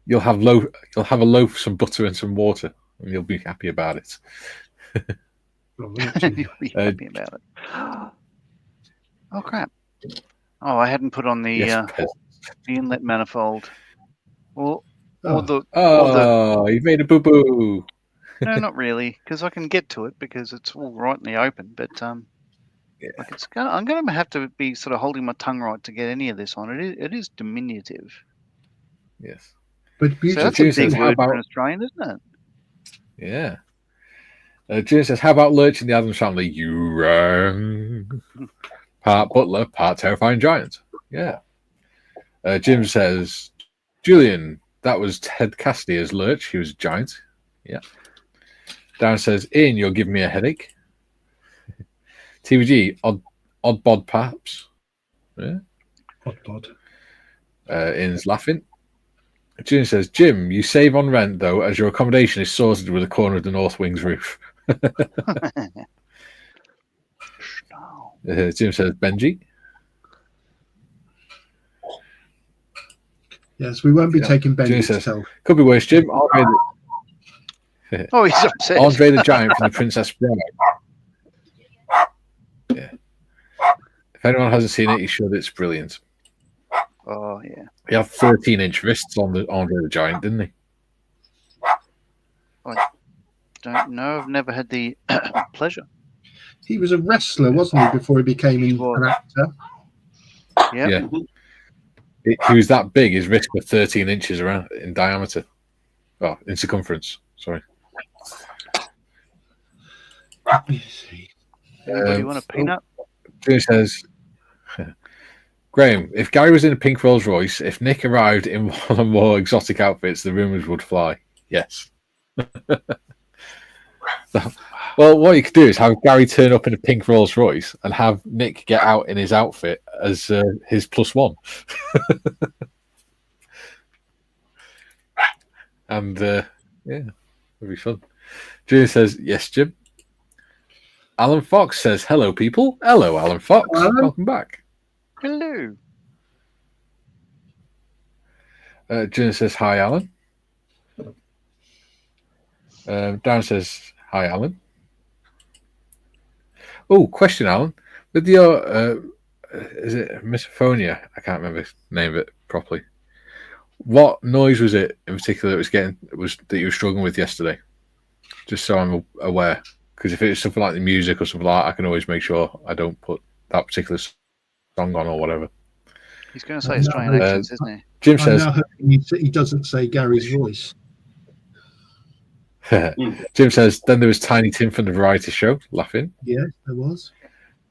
You'll have a loaf, some butter, and some water, and you'll be happy about it. Oh, actually, You'll be happy about it. Oh crap! Oh, I hadn't put on the Yes, the inlet manifold. Or Oh. the you made a boo boo. no, not really, because I can get to it because it's all right in the open. But like I'm going to have to be sort of holding my tongue right to get any of this on. It is diminutive. Yes. but So beautiful. that's a June big says, word for an Australian, isn't it? Yeah. June says, how about Lurch in the Addams Family? You rang. Part butler, part terrifying giant. Yeah. Jim says, Julian, that was Ted Cassidy as Lurch. He was a giant. Yeah. Darren says, Ian, you're giving me a headache. TVG, odd bod perhaps. Yeah. Odd bod. Ian's laughing. Jim says, Jim, you save on rent, though, as your accommodation is sorted with a corner of the North Wing's roof. Jim says, Benji. Yes, we won't be taking Benji says, to tell. Could be worse, Jim. Oh, he's upset. Andre the Giant from the Princess Bride. Yeah. If anyone hasn't seen it, you should. It's brilliant. Oh, yeah. He had 13-inch wrists on the Andre the Giant, didn't he? I don't know. I've never had the pleasure. He was a wrestler, wasn't he, before he became was. an actor? Yep. Yeah. He was that big. His wrists were 13 inches around in diameter. Oh, in circumference. Sorry. Let me see. Anybody want a peanut? Jimmy says, Graham, if Gary was in a pink Rolls Royce, if Nick arrived in one or more exotic outfits, the rumours would fly. Yes. Well, what you could do is have Gary turn up in a pink Rolls Royce and have Nick get out in his outfit as his +1. And yeah, it'll be fun. Julian says, yes, Jim. Alan Fox says, hello, people. Hello, Alan Fox. Alan. Welcome back. Hello. Julian says, hi, Alan. Darren says, hi, Alan. Oh, question, Alan. With your, is it misophonia? I can't remember the name of it properly. What noise was it in particular that you were struggling with yesterday? Just so I'm aware. Because if it's something like the music or something like that, I can always make sure I don't put that particular song on or whatever. He's going to say Australian accents, isn't he? Jim says, he doesn't say Gary's voice. Jim says, then there was Tiny Tim from the variety show, laughing. Yes, there was.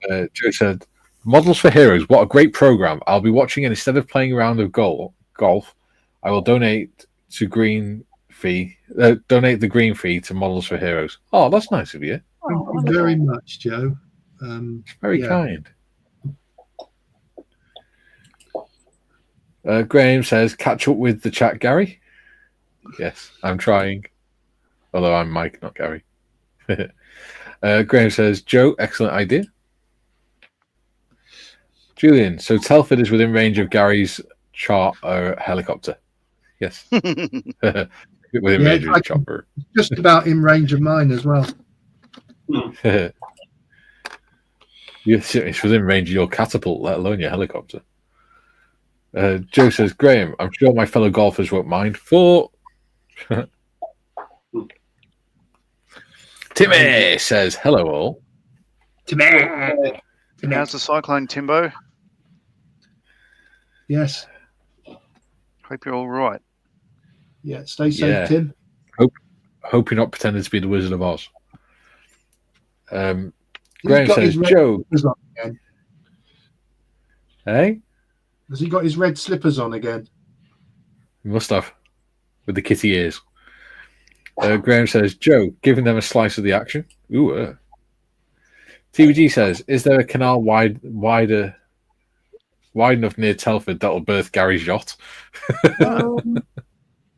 Joe said, Models for Heroes, what a great program. I'll be watching, and instead of playing a round of golf, I will donate the green fee to Models for Heroes. Oh, that's nice of you. Thank you very much, Joe. Very kind. Graham says, catch up with the chat, Gary. Yes, I'm trying. Although I'm Mike, not Gary. Graham says, Joe, excellent idea. Julian, so Telford is within range of Gary's charter helicopter. Yes. Within range of his chopper. Just about in range of mine as well. It's within range of your catapult, let alone your helicopter. Joe says, Graham, I'm sure my fellow golfers won't mind. Timmy says, hello all. Timmy. How's the cyclone, Timbo? Yes. Hope you're all right. Yeah, stay safe, Tim. Hope you're not pretending to be the Wizard of Oz. Graham says, Joe. Hey, Has he got his red slippers on again? he must have with the kitty ears. Graham says, Joe, giving them a slice of the action. Ooh. TVG says, is there a canal wide enough near Telford that'll berth Gary's yacht?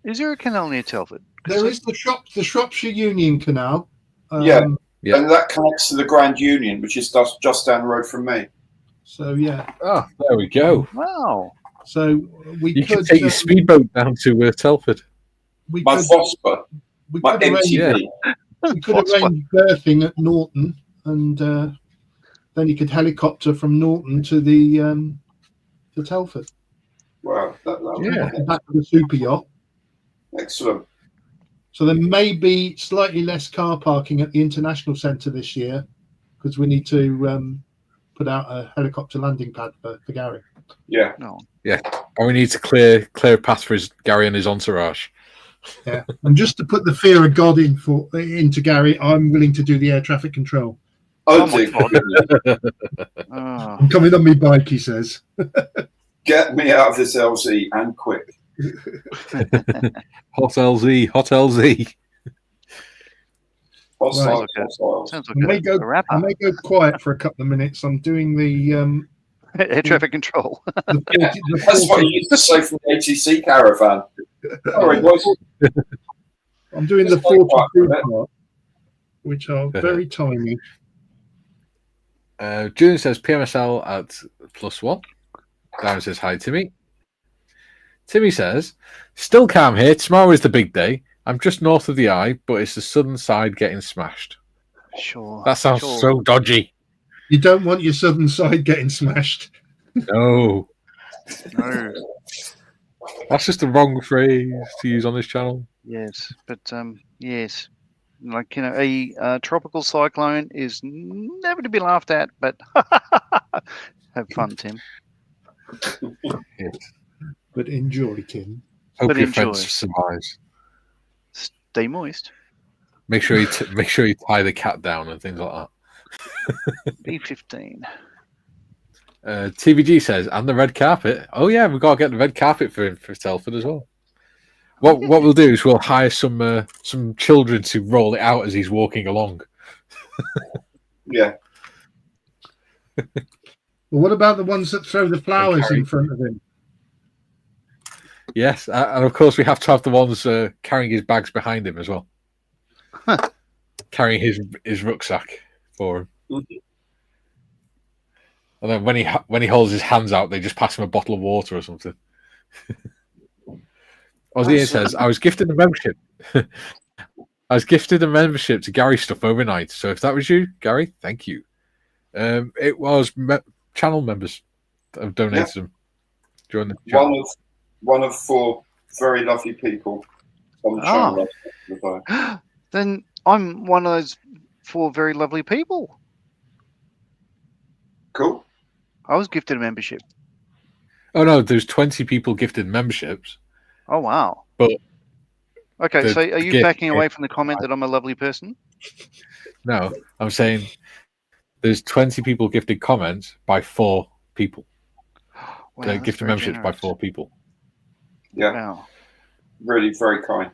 Is there a canal near Telford? There is the Shropshire Union Canal. Yeah. And that connects to the Grand Union, which is just down the road from me. So yeah. Oh, there we go. Wow. So you could take your speedboat down to Telford. My Vosper. My MTV. We could arrange berthing at Norton, and then you could helicopter from Norton to the to Telford. Wow. Back to the super yacht. Excellent. So there may be slightly less car parking at the International Centre this year because we need to put out a helicopter landing pad for Gary. Yeah. No. Yeah. And we need to clear a path for Gary and his entourage. Yeah. And just to put the fear of God into Gary, I'm willing to do the air traffic control. Oh my God. I'm coming on my bike, he says. Get me out of this LZ and quick. Hot LZ. Sounds like I may go quiet for a couple of minutes. I'm doing the air traffic control. That's what you used to say from the ATC caravan. Sorry, boys. I'm doing the 42 part, which are very tiny. June says PMSL at +1. Darren says hi, Timmy. Timmy says, still calm here. Tomorrow is the big day. I'm just north of the eye, but it's the southern side getting smashed. Sure. That sounds so dodgy. You don't want your southern side getting smashed. No. No. That's just the wrong phrase to use on this channel. Yes, but yes. Like, a tropical cyclone is never to be laughed at, but have fun, Tim. Yes. But enjoy, Tim. Hope your friend survives. Stay moist. Make sure you tie the cat down and things like that. B15. TVG says, and the red carpet. Oh yeah, we've got to get the red carpet for him for Telford as well. What we'll do is we'll hire some children to roll it out as he's walking along. Yeah. Well, what about the ones that throw the flowers in front of him? Yes, and of course we have to have the ones carrying his bags behind him as well. Carrying his rucksack for him. Mm-hmm. And then when he holds his hands out, they just pass him a bottle of water or something. Ozzy says, I was gifted a membership. I was gifted a membership to Gary Stuff overnight. So if that was you, Gary, thank you. It was channel members that have donated them during the channel. One of 4 very lovely people on the channel. Then I'm one of those 4 very lovely people. Cool. I was gifted a membership. Oh no, there's 20 people gifted memberships. Oh wow. But okay, so are you backing away from the comment that I'm a lovely person? No, I'm saying there's 20 people gifted comments by 4 people. Wow, They're gifted memberships by 4 people. Yeah. Wow. Really very kind.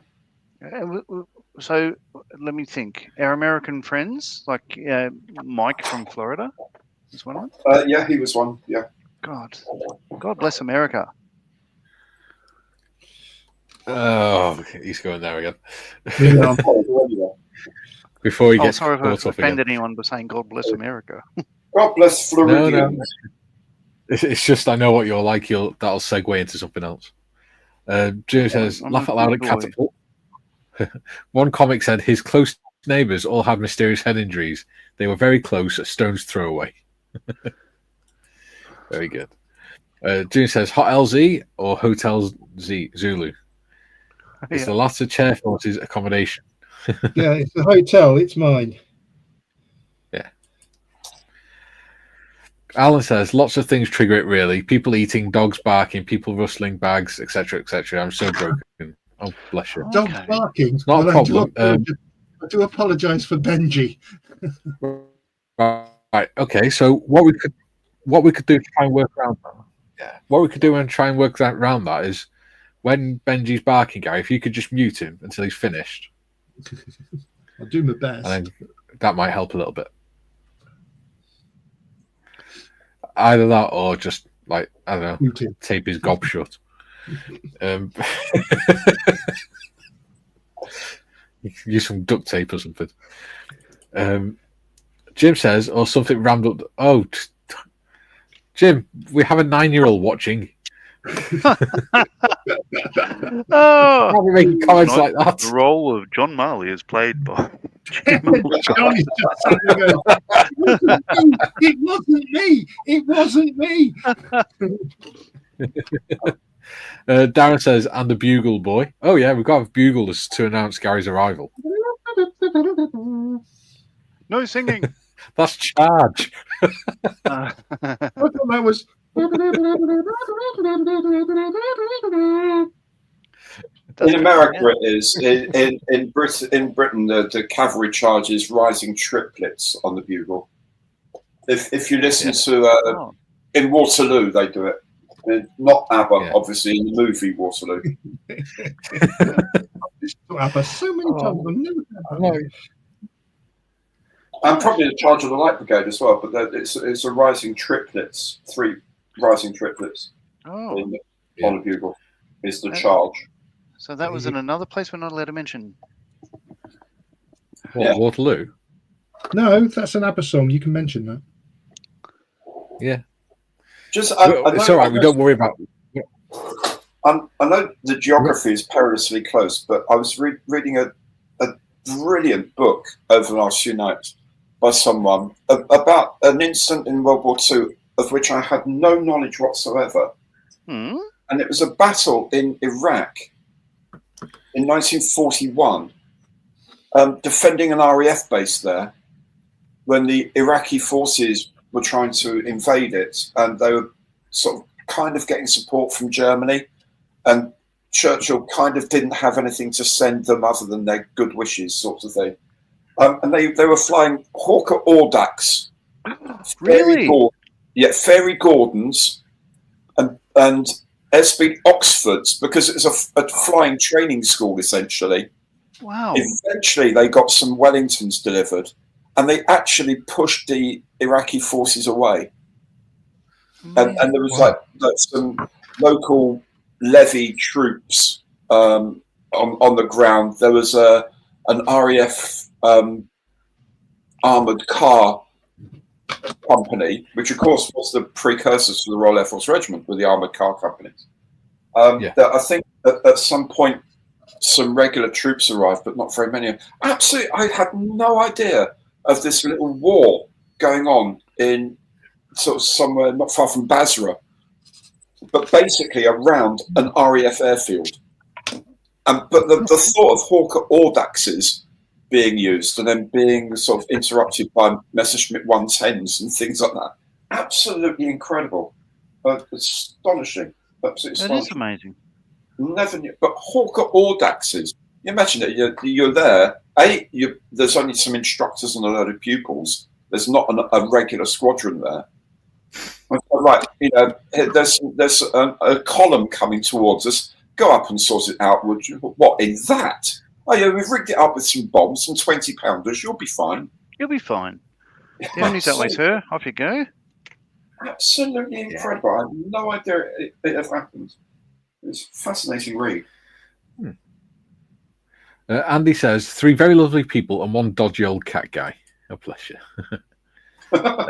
So let me think. Our American friends, like Mike from Florida, is one of them? Yeah, he was one. Yeah. God bless America. Oh, he's going there again. Yeah. Before he gets sorry if caught I up again. offended anyone by saying God bless America. God bless Floridians. No. It's just I know what you're like. That'll segue into something else. Jim says, laugh out loud at catapult. One comic said his close neighbours all had mysterious head injuries. They were very close, a stone's throw away. Very good. June says, Hot LZ or Hotel Zulu? It's the latter chair forces accommodation. Yeah, it's the hotel. It's mine. Yeah. Alan says, lots of things trigger it, really. People eating, dogs barking, people rustling bags, etc., etc. I'm so broken. Oh, bless you. Dogs barking. It's not a problem. I do apologise for Benji. Right. Okay. So what we could do to try and work around that? What we could do and try and work that around that is when Benji's barking, Gary, if you could just mute him until he's finished. I'll do my best. And then that might help a little bit. Either that or just, like, I don't know, Mute him. tape his gob shut. Use some duct tape or something. Jim says, or something rammed up. Oh, Jim, we have a 9-year-old watching. Oh, Can't be making comments like that. the role of John Marley is played by Johnny's just saying, it wasn't me. It wasn't me. Darren says, and the bugle boy. Oh, yeah, we've got a bugle to announce Gary's arrival. no singing. That's charge. I thought that was. In America, it is. In Britain, the cavalry charge is rising triplets on the bugle. If you listen to in Waterloo, they do it. Not ABBA, obviously, in the movie Waterloo. ABBA so many times. I've never had that. And probably the charge of the Light Brigade as well, but it's a rising triplets, 3 rising triplets on the bugle is the charge. So that was in another place we're not allowed to mention. What, Waterloo? No, that's an ABBA song. You can mention that. Yeah. It's all right. We don't worry about. I know the geography is perilously close, but I was reading a brilliant book over the last few nights by someone about an incident in World War II of which I had no knowledge whatsoever. And it was a battle in Iraq in 1941, defending an RAF base there when the Iraqi forces were trying to invade it, and they were sort of kind of getting support from Germany, and Churchill kind of didn't have anything to send them other than their good wishes, sort of thing. And they were flying Hawker Audax, Really? Fairy Gordons, and airspeed Oxfords, because it was a flying training school essentially. Wow. Eventually, they got some Wellingtons delivered, and they actually pushed the Iraqi forces away. And there was like some local levy troops on the ground. There was an RAF armoured car company, which of course was the precursors to the Royal Air Force Regiment, with the armoured car companies. That I think at some point some regular troops arrived, but not very many. Absolutely, I had no idea of this little war going on in sort of somewhere not far from Basra, but basically around an RAF airfield. But the thought of Hawker Audaxes being used and then being sort of interrupted by Messerschmitt 110s and things like that, absolutely incredible, astonishing, absolutely astonishing. That is amazing. Never knew, but Hawker Audaxes. You imagine that you're there. There's only some instructors and a load of pupils. There's not a regular squadron there. Right, there's a column coming towards us. Go up and sort it out, would you? What, in that? Oh yeah, we've rigged it up with some bombs, some 20-pounders. You'll be fine. You'll be fine. The enemy's that way, sir. Off you go. Absolutely incredible. I had no idea it ever happened. It's a fascinating read. Andy says 3 very lovely people and 1 dodgy old cat guy. Oh, bless you.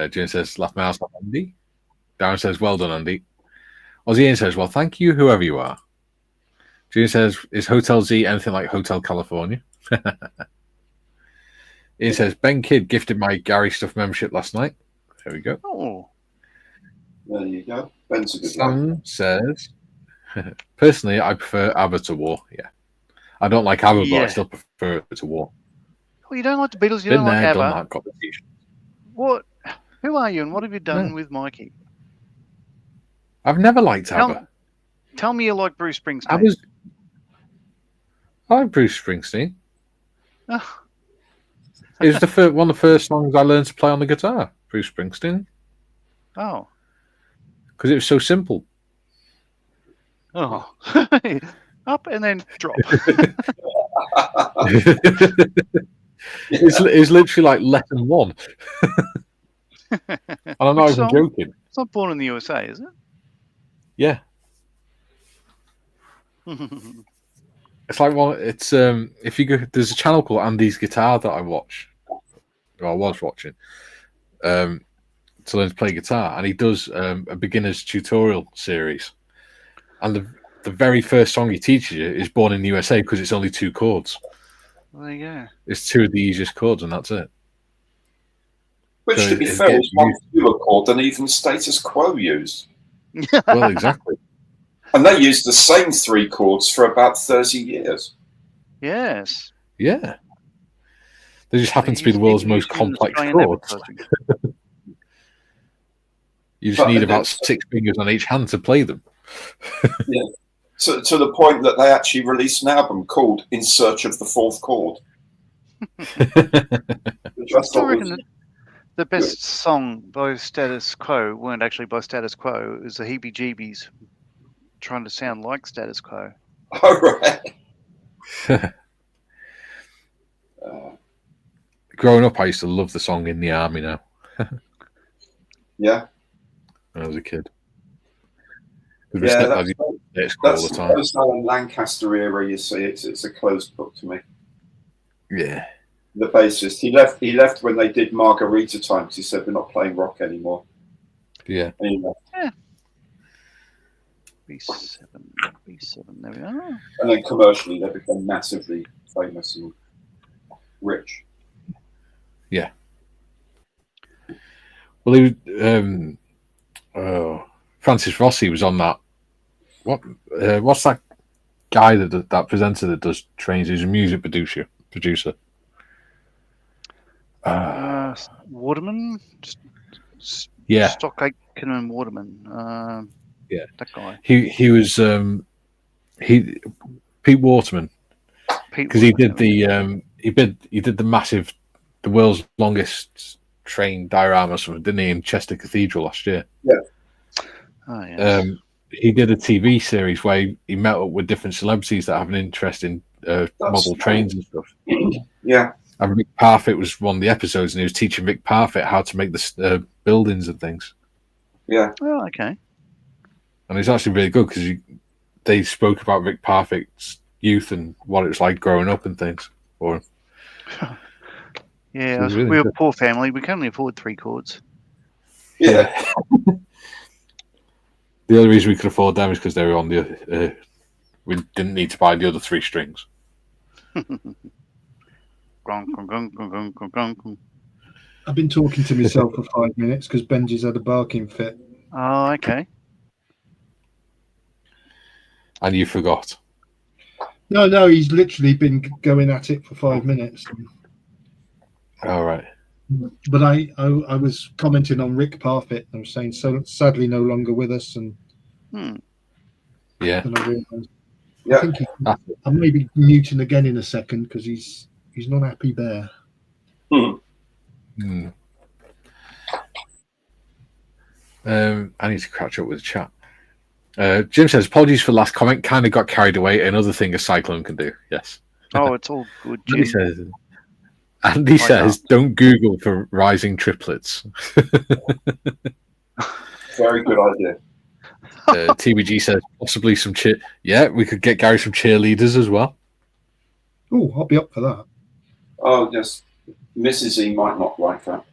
Jane says, laugh my ass off, Andy. Darren says, well done, Andy. Ozzy says, well, thank you, whoever you are. June says, is Hotel Z anything like Hotel California? Ian says, Ben Kidd gifted my Gary Stuff membership last night. There we go. Oh. There you go. Ben's a good Sam one. says, personally, I prefer ABBA to War. Yeah. I don't like ABBA, but I still prefer it to War. Well, you don't like the Beatles, you Been don't like there, ABBA. done that, got the t-shirt. What? Who are you and what have you done with Mikey? I've never liked ABBA. Tell me you like Bruce Springsteen. I like Bruce Springsteen. Oh. It was one of the first songs I learned to play on the guitar, Bruce Springsteen. Oh. Because it was so simple. Oh, up and then drop. It's literally like lesson 1. And I'm not Which even song? joking. It's not Born in the USA, is Yeah. it? It's like it's if you go, there's a channel called Andy's Guitar that I watch, or I was watching, to learn to play guitar, and he does a beginner's tutorial series, and the very first song he teaches you is Born in the USA because it's only 2 chords. There you go. It's 2 of the easiest chords, and that's it. Which, So to be it fair, gets is one fewer chord than even Status Quo used. Well, exactly. And they used the same 3 chords for about 30 years. Yes. Yeah. They just happen to be the world's most complex chords. You just need about 6 fingers on each hand to play them. Yeah. To the point that they actually released an album called In Search of the Fourth Chord. Which I still reckon was the best song by Status Quo weren't actually by Status Quo. It was the Heebie Jeebies trying to sound like Status Quo. Oh, right. Growing up, I used to love the song In the Army now. Yeah. When I was a kid. Yeah, that's all the time. Alan Lancaster era, you see. It's a closed book to me. Yeah. The bassist. He left when they did Margarita Time because he said we're not playing rock anymore. Yeah. Yeah. B7, there we are. And then commercially, they became massively famous and rich. Yeah. Well, he Francis Rossi was on that. What's that guy that presenter that does trains? He's a music producer. Waterman. Yeah. Stock Aitken and Waterman. Yeah. That guy. He was Pete Waterman. Because he did the world's longest train diorama, something, didn't he, in Chester Cathedral last year? Yeah. Oh, yes. He did a TV series where he met up with different celebrities that have an interest in model trains and stuff. Yeah. And Rick Parfitt was one of the episodes, and he was teaching Rick Parfitt how to make the buildings and things. Yeah. Oh, okay. And it's actually really good because they spoke about Rick Parfitt's youth and what it was like growing up and things for him. Yeah, So really we're a poor family. We can only afford 3 chords. Yeah. The only reason we could afford them is because they were on the. We didn't need to buy the other 3 strings. I've been talking to myself for 5 minutes because Benji's had a barking fit. Oh, okay. And you forgot. No, he's literally been going at it for 5 minutes. All right. But I was commenting on Rick Parfitt. I was saying, so sadly no longer with us, and Yeah. then I realised. Yeah. I think I may be muting again in a second because he's not happy there. I need to catch up with the chat. Jim says, apologies for the last comment. Kind of got carried away. Another thing a cyclone can do. Yes. Oh, it's all good, Jim. Andy says, don't Google for rising triplets. Very good idea. TBG says, possibly some cheer. Yeah, we could get Gary some cheerleaders as well. Oh, I'll be up for that. Oh, yes. Mrs. E might not like that.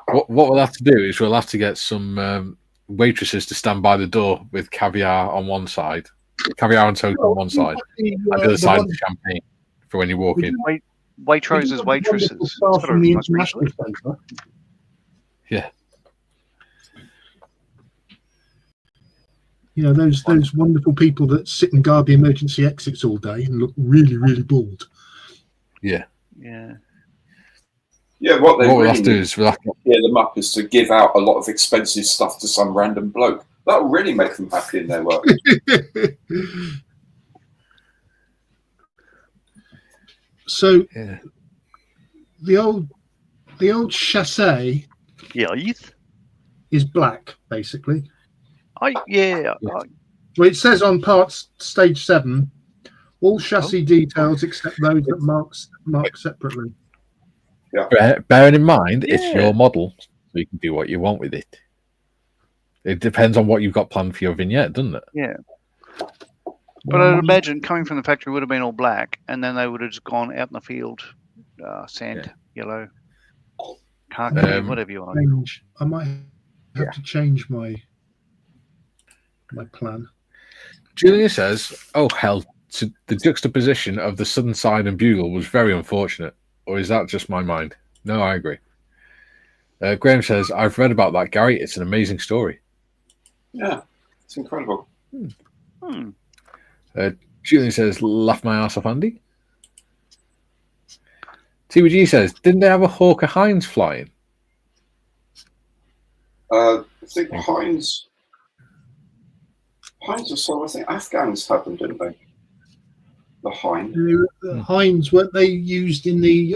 What we'll have to do is we'll have to get some waitresses to stand by the door with caviar on one side, caviar and toast on one side, and the other side of champagne for when you walk in. Waitroses. From the international centre. Yeah. You know, those wonderful people that sit and guard the emergency exits all day and look really, really bored. Yeah. Yeah. Yeah, what we'll really have to do is we'll have to gear them up is to give out a lot of expensive stuff to some random bloke. That'll really make them happy in their work. So Yeah. the old chassis Yeah. is black, basically. Yeah. Well, it says on parts stage 7, all chassis details except those that mark separately. Bearing in mind, it's Yeah. your model, so you can do what you want with it. It depends on what you've got planned for your vignette, doesn't it? Yeah. But I'd imagine coming from the factory would have been all black, and then they would have just gone out in the field, sand, yellow, khaki, whatever you want. I might have to change my plan. Julia says, "Oh hell, the juxtaposition of the Southern Side and Bugle was very unfortunate. Or is that just my mind?" No, I agree. Graham says, "I've read about that, Gary. It's an amazing story." Yeah, it's incredible. Julian says, "Laugh my ass off, Andy." TBG says, "Didn't they have a Hawker Heinz flying?" I think Heinz or so. I think Afghans had them, didn't they? The Heinz. The Heinz, weren't they used in the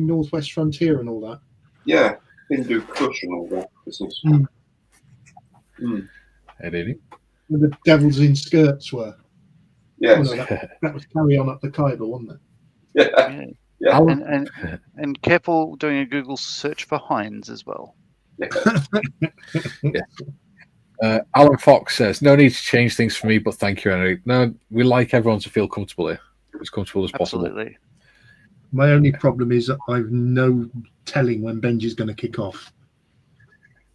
Northwest Frontier and all that? Yeah, Hindu Kush and all that business. The devils in skirts were. Yes. Oh, no, that was Carry On Up the Khyber, wasn't it? Yeah. And careful doing a Google search for Heinz as well. Alan Fox says, "No need to change things for me, but thank you, Henry. No, we like everyone to feel comfortable here, as comfortable as possible." Absolutely. My only problem is that I've no telling when Benji's going to kick off.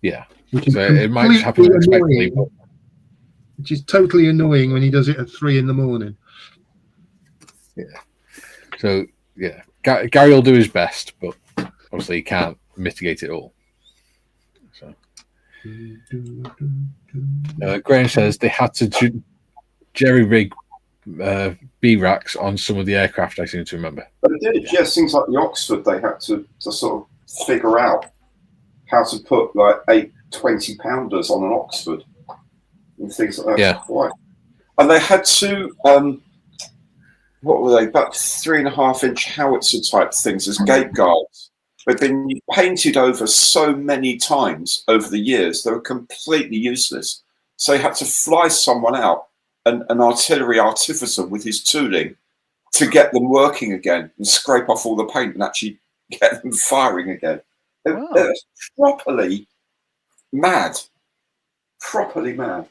Yeah, so it might just happen unexpectedly. Which is totally annoying when he does it at 3 a.m. Yeah. So yeah, Gary will do his best, but obviously he can't mitigate it all. So Graham says they had to jerry rig B racks on some of the aircraft. I seem to remember. But it did. Yes, things like the Oxford, they had to sort of figure out how to put like 8 20-pounders on an Oxford. And things like that. Yeah. Quite. And they had 2, what were they, about 3.5-inch howitzer type things as gate guards. They've been painted over so many times over the years, they were completely useless. So they had to fly someone out, an artillery artificer with his tooling, to get them working again and scrape off all the paint and actually get them firing again. It was properly mad. Properly mad.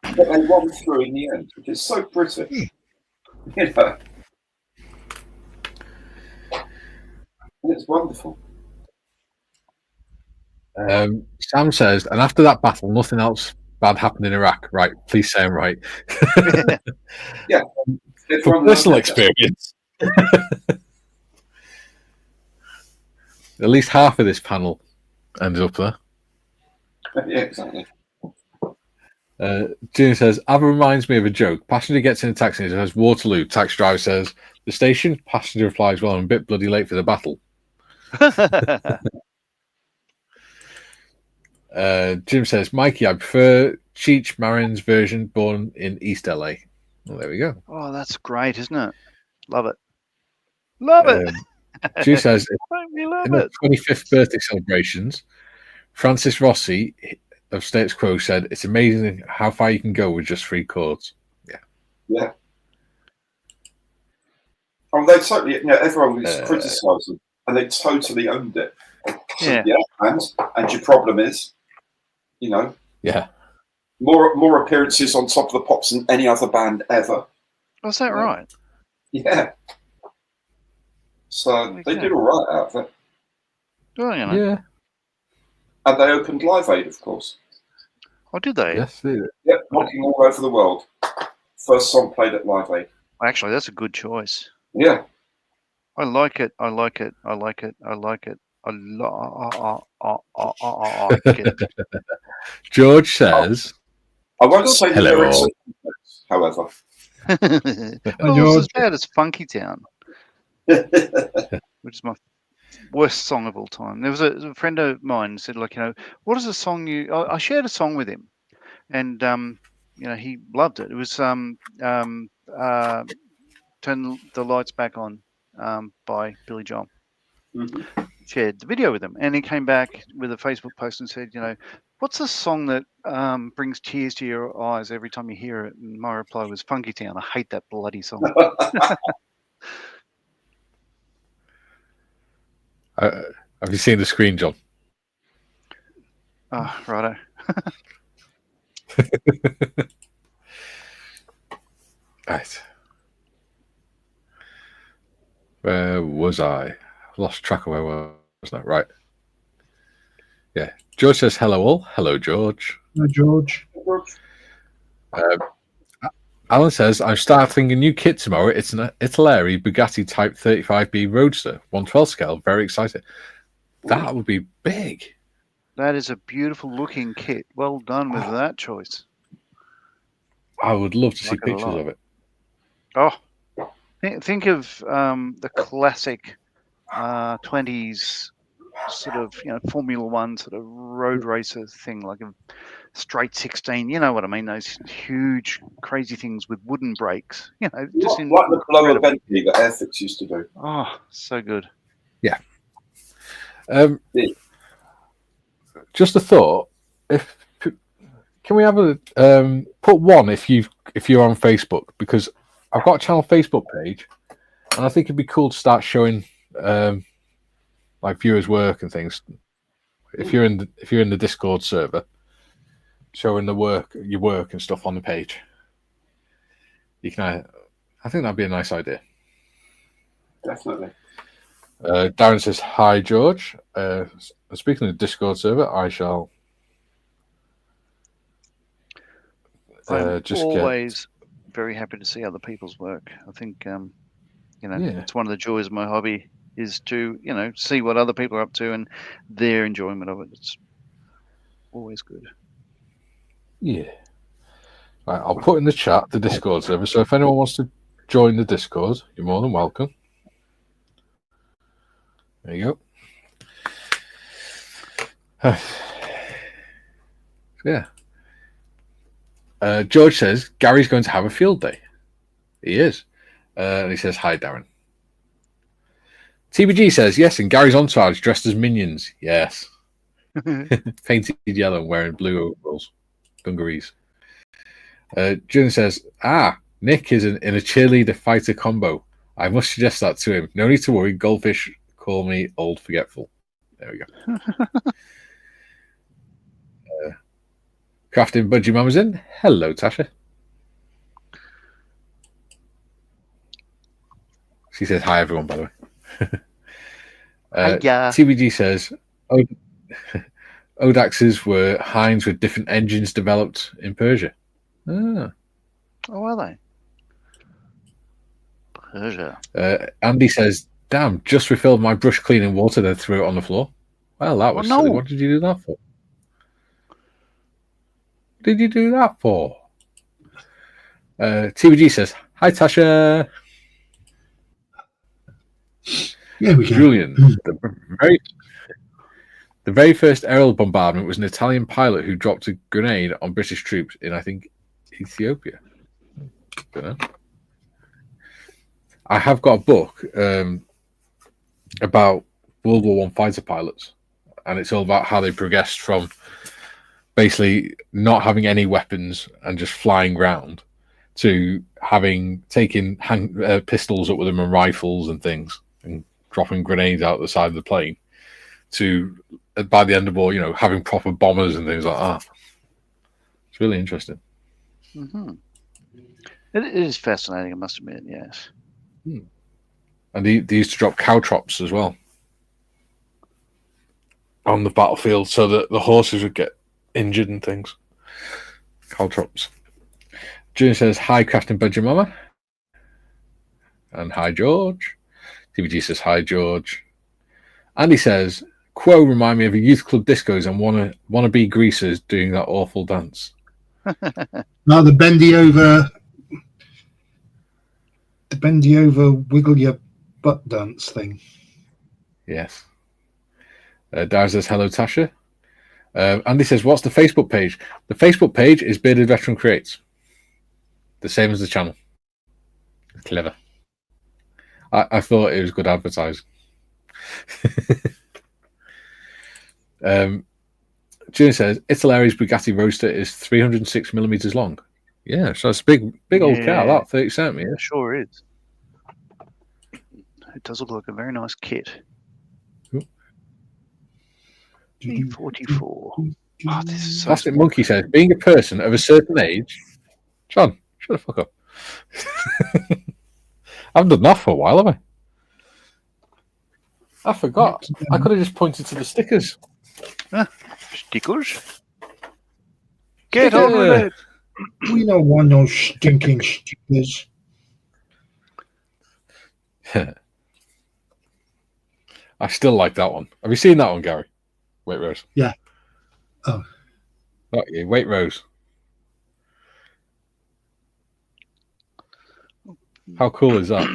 But they won through in the end, which is so British. You know. And it's wonderful. Sam says, "And after that battle, nothing else bad happened in Iraq." Right, please say I'm right. Yeah. From personal experience. At least half of this panel ended up there. Yeah, exactly. June says, "Ava reminds me of a joke. Passenger gets in a taxi and says, 'Waterloo.' Taxi driver says, 'The station.' Passenger replies, 'Well, I'm a bit bloody late for the battle.'" Jim says, "Mikey, I prefer Cheech Marin's version, born in East LA." Well, there we go. Oh, that's great, isn't it? Love it. Love it. Jim says, We love in the it. 25th birthday celebrations, Francis Rossi of Status Quo said, "It's amazing how far you can go with just 3 chords." Yeah. Oh, they totally, everyone was criticising, and they totally owned it. So, and your problem is, more appearances on Top of the Pops than any other band ever. Was that right? Yeah. So they did all right out of it. Oh, Yeah. And they opened Live Aid, of course. Oh, did they? Yes, they did. Yeah, knocking all over the world. First song played at Live Aid. Actually, that's a good choice. Yeah. I like it. I like it. I like it. I like it. I like it. George says, I won't say the hello. lyrics, however. Well, it's as bad as Funky Town, which is my worst song of all time. There was a friend of mine said, like, what is the song you? I shared a song with him, and he loved it. It was "Turn the Lights Back On" by Billy Joel. Mm-hmm. shared the video with him, and he came back with a Facebook post and said, what's the song that brings tears to your eyes every time you hear it? And my reply was Funky Town. I hate that bloody song. Have you seen the screen, John? Oh, righto. Right. Where was I? Lost track of where I was now. Right. Yeah. George says hello all. Hello, George. Hello, George. Alan says, I'm starting a new kit tomorrow. It's an Italeri Bugatti Type 35B Roadster, 112 scale. Very excited. That would be big. That is a beautiful looking kit. Well done with that choice. I would love to see pictures of it. Oh, think of the classic 20s sort of Formula One sort of road racer thing, like a straight 16. You know what I mean? Those huge, crazy things with wooden brakes. Just like the blower Bentley that Airfix used to do. Oh, so good. Yeah. Just a thought. Can we have a put one if you're on Facebook, because I've got a channel Facebook page, and I think it'd be cool to start showing like viewers' work and things. If you're in the Discord server, showing your work and stuff on the page. You can. I think that'd be a nice idea. Definitely. Darren says hi, George. Speaking of the Discord server, I shall. I'm always very happy to see other people's work. I think it's one of the joys of my hobby is to see what other people are up to and their enjoyment of it. It's always good. Yeah. Right, I'll put in the chat the Discord server. So if anyone wants to join the Discord, you're more than welcome. There you go. Yeah. George says Gary's going to have a field day. He is. And he says, hi, Darren. TBG says, yes, and Gary's entourage dressed as minions. Yes. Painted yellow and wearing blue overalls. Dungarees. June says, Nick is in a cheerleader fighter combo. I must suggest that to him. No need to worry. Goldfish call me old forgetful. There we go. Crafting Budgie Mama's in. Hello, Tasha. She says hi, everyone, by the way. TBG says Odaxes were Heinz with different engines developed in Persia. Oh, are they? Persia. Andy says, damn, just refilled my brush cleaning water, then threw it on the floor. Well, that was silly. What did you do that for? What did you do that for? TBG says, hi, Tasha. Yeah, we can. Julian, the very first aerial bombardment was an Italian pilot who dropped a grenade on British troops in, I think, Ethiopia. Don't know. I have got a book about World War I fighter pilots, and it's all about how they progressed from basically not having any weapons and just flying around to taking pistols up with them and rifles and things and dropping grenades out the side of the plane to, by the end of the war, having proper bombers and things like that. It's really interesting. Mm-hmm. It is fascinating, I must admit, yes. And they used to drop caltrops as well on the battlefield so that the horses would get injured and things. Caltrops. June says, hi, Crafting Budget Mama. And hi, George. TBG says, hi, George. Andy says, Quo remind me of a youth club discos and wannabe greasers doing that awful dance. No, the bendy over, wiggle your butt dance thing. Yes. Darren says, hello, Tasha. Andy says, what's the Facebook page? The Facebook page is Bearded Veteran Creates. The same as the channel. Clever. I thought it was good advertising. June says Italeri's Bugatti Roadster is 306 millimeters long. Yeah, so it's a big old car. That 30 centimeters. It sure is. It does look like a very nice kit. E44. Oh, this is so Plastic Monkey says, being a person of a certain age. John, shut the fuck up. I haven't done that for a while, have I? I forgot. I could have just pointed to the stickers. Stickers? Get on with it. We don't want no stinking stickers. I still like that one. Have you seen that one, Gary? Waitrose. Yeah. Oh. Not you, Waitrose. How cool is that?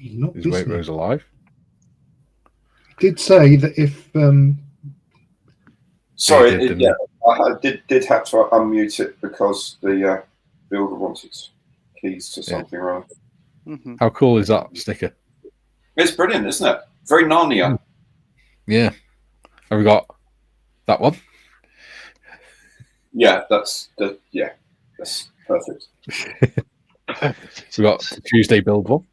Not Is listening. Waitrose alive? Did say that if Sorry, They did, yeah, I did have to unmute it because the builder wanted keys to something wrong. Mm-hmm. How cool is that sticker? It's brilliant, isn't it? Very Narnia. Yeah. Have we got that one? Yeah, that's perfect. We got the Tuesday build one.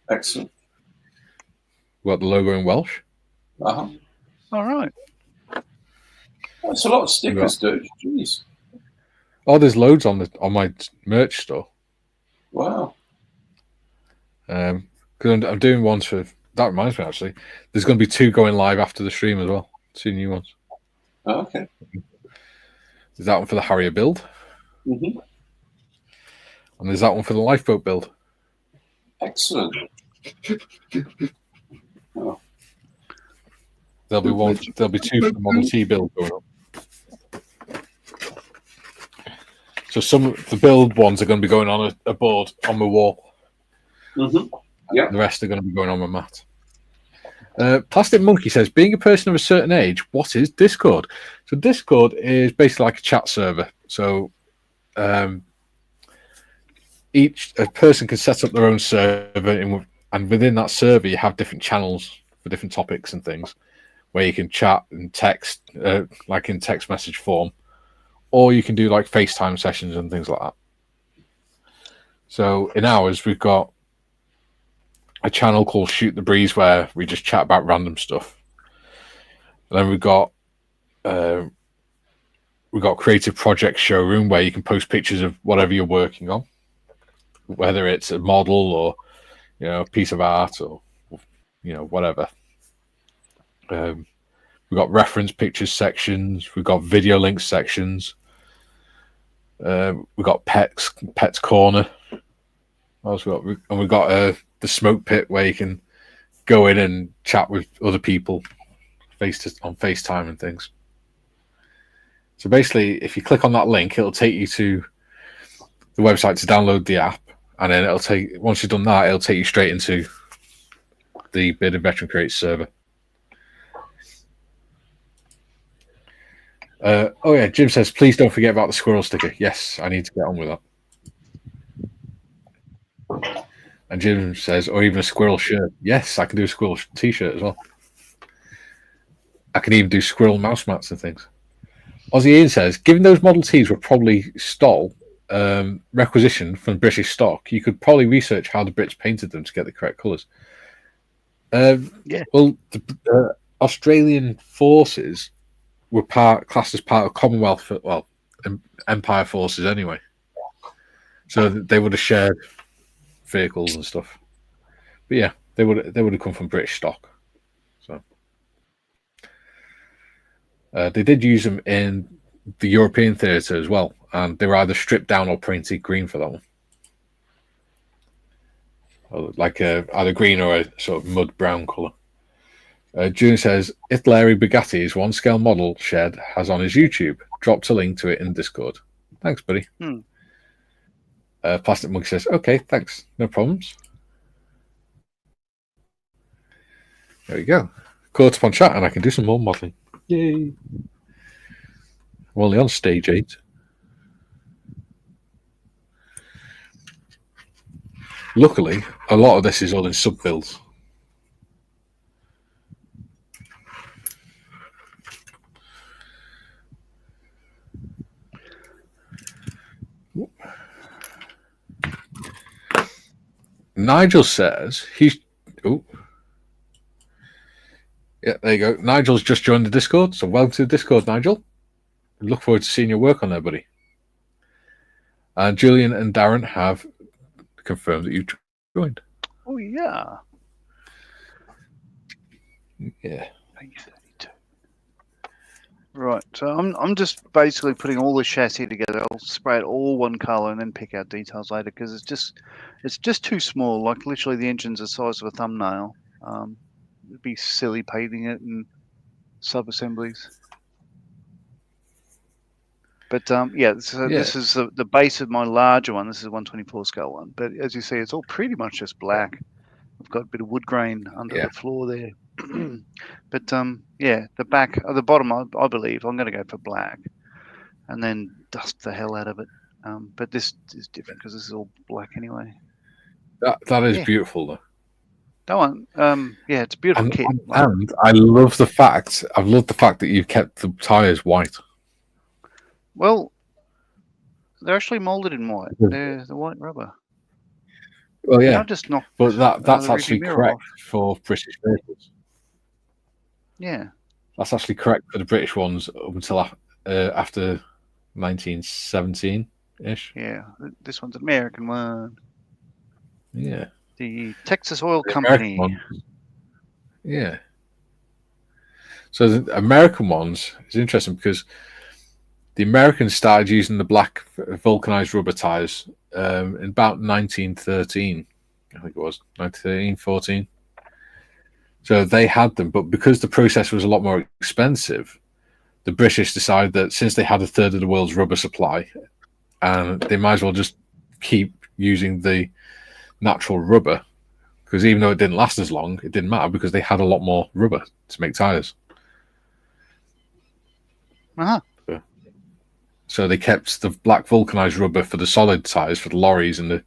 Excellent. We got the logo in Welsh. All right. That's a lot of stickers, dude. Jeez. Oh, there's loads on my merch store. Wow. Because I'm doing ones for. That reminds me, actually. There's going to be 2 going live after the stream as well. 2 new ones. Oh, okay. There's that one for the Harrier build. Mm-hmm. And there's that one for the lifeboat build. Excellent. Oh. There'll be 2 for the Model T build going up. So some of the build ones are going to be going on a board on the wall. Mm-hmm. Yeah. The rest are going to be going on my mat. Plastic Monkey says, being a person of a certain age, what is Discord? So Discord is basically like a chat server. So each person can set up their own server, and within that server, you have different channels for different topics and things, where you can chat and text, like in text message form, or you can do like FaceTime sessions and things like that. So in ours, we've got a channel called Shoot the Breeze where we just chat about random stuff. And then we've got Creative Project Showroom where you can post pictures of whatever you're working on, whether it's a model or a piece of art or whatever. We've got reference pictures sections. We've got video links sections. We've got pets corner. We've got the smoke pit where you can go in and chat with other people on FaceTime and things. So basically, if you click on that link, it'll take you to the website to download the app, and then once you've done that, it'll take you straight into the Bearded Veteran Creates server. Jim says, please don't forget about the squirrel sticker. Yes, I need to get on with that. And Jim says, or even a squirrel shirt. Yes, I can do a squirrel t-shirt as well. I can even do squirrel mouse mats and things. Aussie Ian says, given those Model Ts were probably requisitioned from British stock, you could probably research how the Brits painted them to get the correct colours. Well, the Australian forces were classed as part of Commonwealth, Empire forces anyway. So they would have shared vehicles and stuff. But yeah, they would have come from British stock. So they did use them in the European theatre as well, and they were either stripped down or painted green for that one. Like either green or a sort of mud brown colour. June says, Italeri Bugatti's one scale model shed has on his YouTube. Dropped a link to it in Discord. Thanks, buddy. Plastic Monkey says, okay, thanks. No problems. There we go. Caught up on chat and I can do some more modelling. Yay. I'm only on stage 8. Luckily, a lot of this is all in sub builds. Nigel says he's. Oh, yeah, there you go. Nigel's just joined the Discord, so welcome to the Discord, Nigel. Look forward to seeing your work on there, buddy. And Julian and Darren have confirmed that you joined. Oh yeah. Yeah. P32. Right. So I'm just basically putting all the chassis together. I'll spray it all one color and then pick out details later because it's just too small. Like literally the engine's the size of a thumbnail. It'd be silly painting it in sub assemblies. But yeah, so Yeah. this is the base of my larger one. This is a 124 scale one. But as you see, it's all pretty much just black. I've got a bit of wood grain under the floor there. But yeah, the back, the bottom, I believe I'm going to go for black, and then dust the hell out of it. But this is different because this is all black anyway. That is beautiful though. That one, yeah, it's a beautiful kit. And I love the fact. I've loved the fact that you've kept the tires white. Well, they're actually molded in white. They're the white rubber. Well, yeah, just knocked, but that's actually correct for British vehicles. Yeah, that's actually correct for the British ones up until after 1917-ish. Yeah, this one's an American one. Yeah, the Texas Oil Company. Yeah. So the American ones is interesting because the Americans started using the black vulcanized rubber tires in about 1913. I think it was 1913, 14. So they had them, but because the process was a lot more expensive, the British decided that since they had a third of the world's rubber supply, they might as well just keep using the natural rubber, because even though it didn't last as long, it didn't matter because they had a lot more rubber to make tires. So they kept the black vulcanized rubber for the solid tires for the lorries and the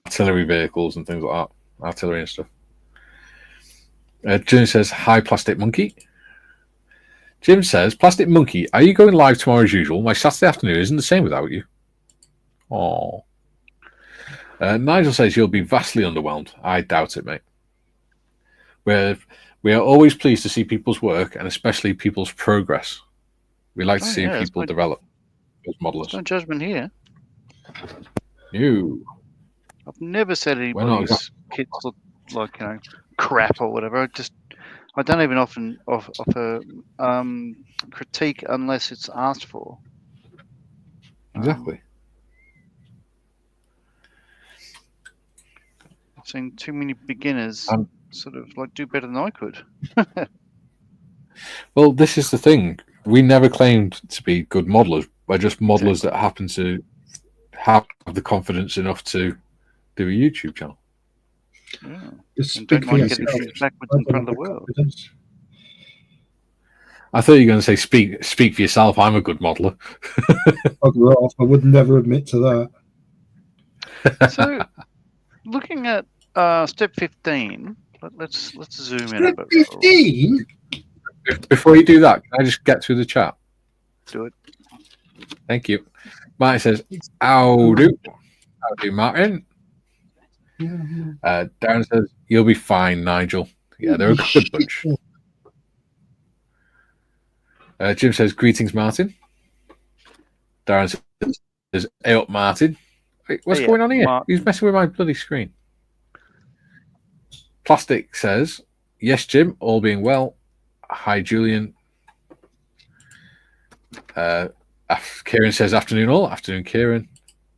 artillery vehicles and things like that, artillery and stuff. Jim says, hi, Plastic Monkey. Jim says, Plastic Monkey, are you going live tomorrow as usual? My Saturday afternoon isn't the same without you. Oh. Nigel says, you'll be vastly underwhelmed. I doubt it, mate. We are always pleased to see people's work and especially people's progress. We like to see people develop as modelers. There's no judgment here. You. I've never said anybody's kits look like, crap or whatever. I don't even often offer critique unless it's asked for. Exactly. I've seen too many beginners sort of like do better than I could. Well, this is the thing. We never claimed to be good modelers. We're just modelers that happen to have the confidence enough to do a YouTube channel. Yeah. Just don't mind getting things backwards in front of the world. I thought you were going to say, speak for yourself. I'm a good modeler. I would never admit to that. So, looking at step 15, let's zoom in a bit. 15? Before you do that, can I just get through the chat? Do it. Thank you. Martin says, howdy. Howdy, Martin. Darren says, you'll be fine, Nigel. Yeah, they're a good bunch. Jim says, greetings, Martin. Darren says, hey up, Martin. Wait, what's going on here? He's messing with my bloody screen. Plastic says, yes, Jim, all being well. Hi, Julian. Kieran says, afternoon all. Afternoon, Kieran.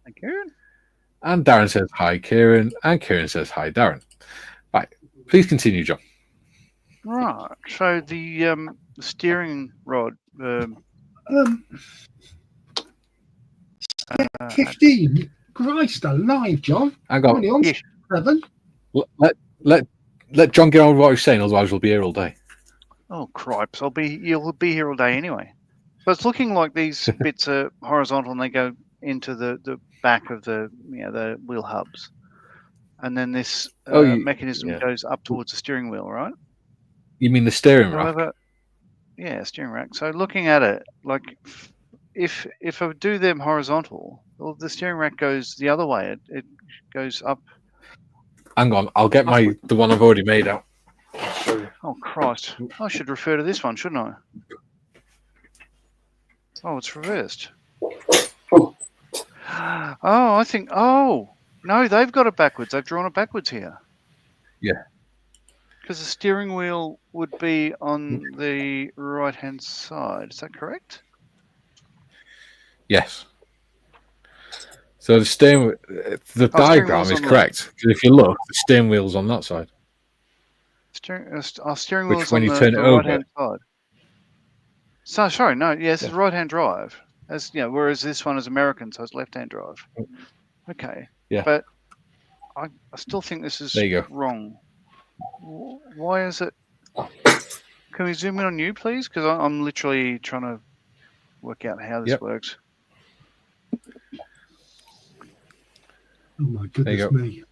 Hi, Kieran. And Darren says, hi, Kieran. And Kieran says, hi, Darren. Right. Please continue, John. Right. So the steering rod. 15? Christ alive, John. Hang on. On 7? Let John get on with what he's saying, otherwise we'll be here all day. Oh, cripes. You'll be here all day anyway. But it's looking like these bits are horizontal and they go into the back of the wheel hubs. And then this mechanism goes up towards the steering wheel, right? You mean the steering rack? Yeah, steering rack. So looking at it, like if I do them horizontal, well, the steering rack goes the other way. It goes up Hang on, I'll get the one I've already made out. Oh, Christ. I should refer to this one, shouldn't I? Oh, it's reversed. Oh, I think... Oh, no, they've got it backwards. They've drawn it backwards here. Yeah. Because the steering wheel would be on the right-hand side. Is that correct? Yes. So the steering diagram wheel's is on correct. Because if you look, the steering wheel's on that side. Steering Which, wheel's when on you turn it over, right-hand side. So, sorry, no, yes, it's right-hand drive. Whereas this one is American, so it's left-hand drive. Okay. Yeah. But I still think this is There you go. wrong. Why is it? Can we zoom in on you, please? Because I'm literally trying to work out how this works. Oh my goodness me!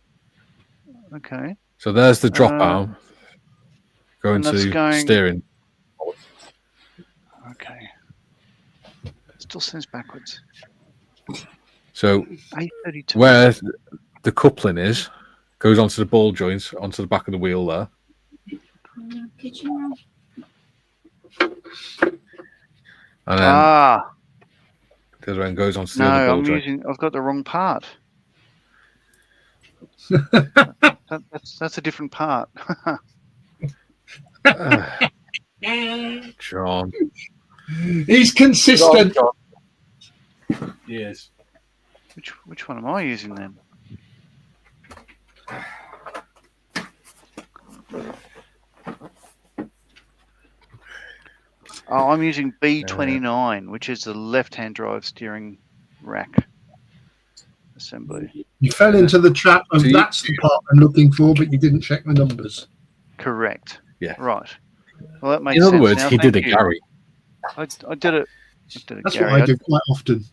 Okay. So there's the drop arm going to steering. Okay. It still sends backwards. So 832. where the coupling goes onto the ball joints onto the back of the wheel there. And then the other end goes onto the other ball joint. I've got the wrong part. That's a different part. John. He's consistent. John. Yes. Which one am I using then? Oh, I'm using B29, which is the left-hand drive steering rack assembly. You fell into the trap of that's the part I'm looking for, but you didn't check the numbers. Correct. Yeah. Right. Well, that makes sense. In other words, now, he did a Gary. I did it. That's what I do quite often.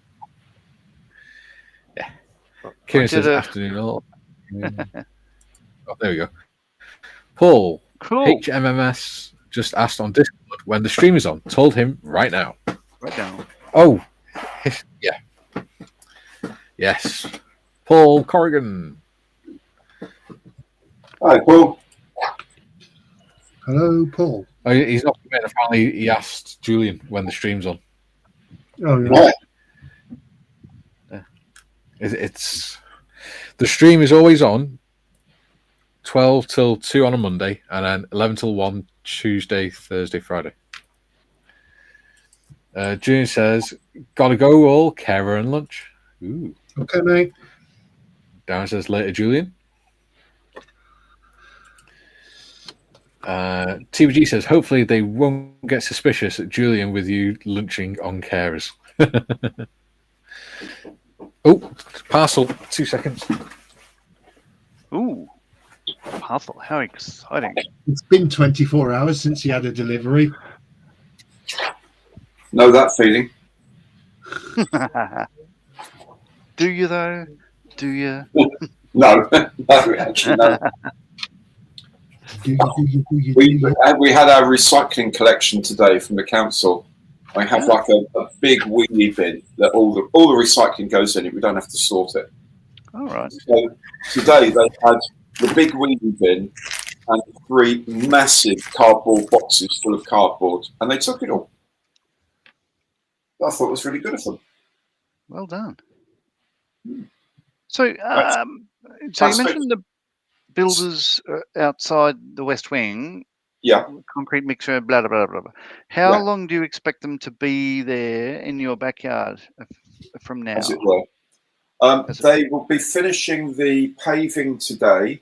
Yeah. Kieran says afternoon all. Oh, there we go. Paul. Cool. HMMS just asked on Discord when the stream is on. Told him right now. Right now. Oh. Yeah. Yes. Paul Corrigan. Hi, Paul. Hello, Paul. Oh, he's not coming. Apparently, he asked Julian when the stream's on. Oh, yeah. It's the stream is always on 12 till 2 on a Monday and then 11 till 1 Tuesday, Thursday, Friday. Julian says, gotta go all, carer and lunch. Ooh. Okay, mate. Darren says later, Julian. TBG says, hopefully they won't get suspicious at Julian with you lunching on carers. Oh, parcel. 2 seconds. Ooh, parcel. How exciting. It's been 24 hours since he had a delivery. Know that feeling. Do you, though? Do you? No, actually, no. We had our recycling collection today from the council. I have like a big wheelie bin that all the recycling goes in it. We don't have to sort it. All right. So today they had the big wheelie bin and 3 massive cardboard boxes full of cardboard, and they took it all. I thought it was really good of them. Well done. So, you mentioned the builders outside the West Wing. Yeah. Concrete mixer, blah, blah, blah, blah, blah. How long do you expect them to be there in your backyard from now? As it were. They will be finishing the paving today.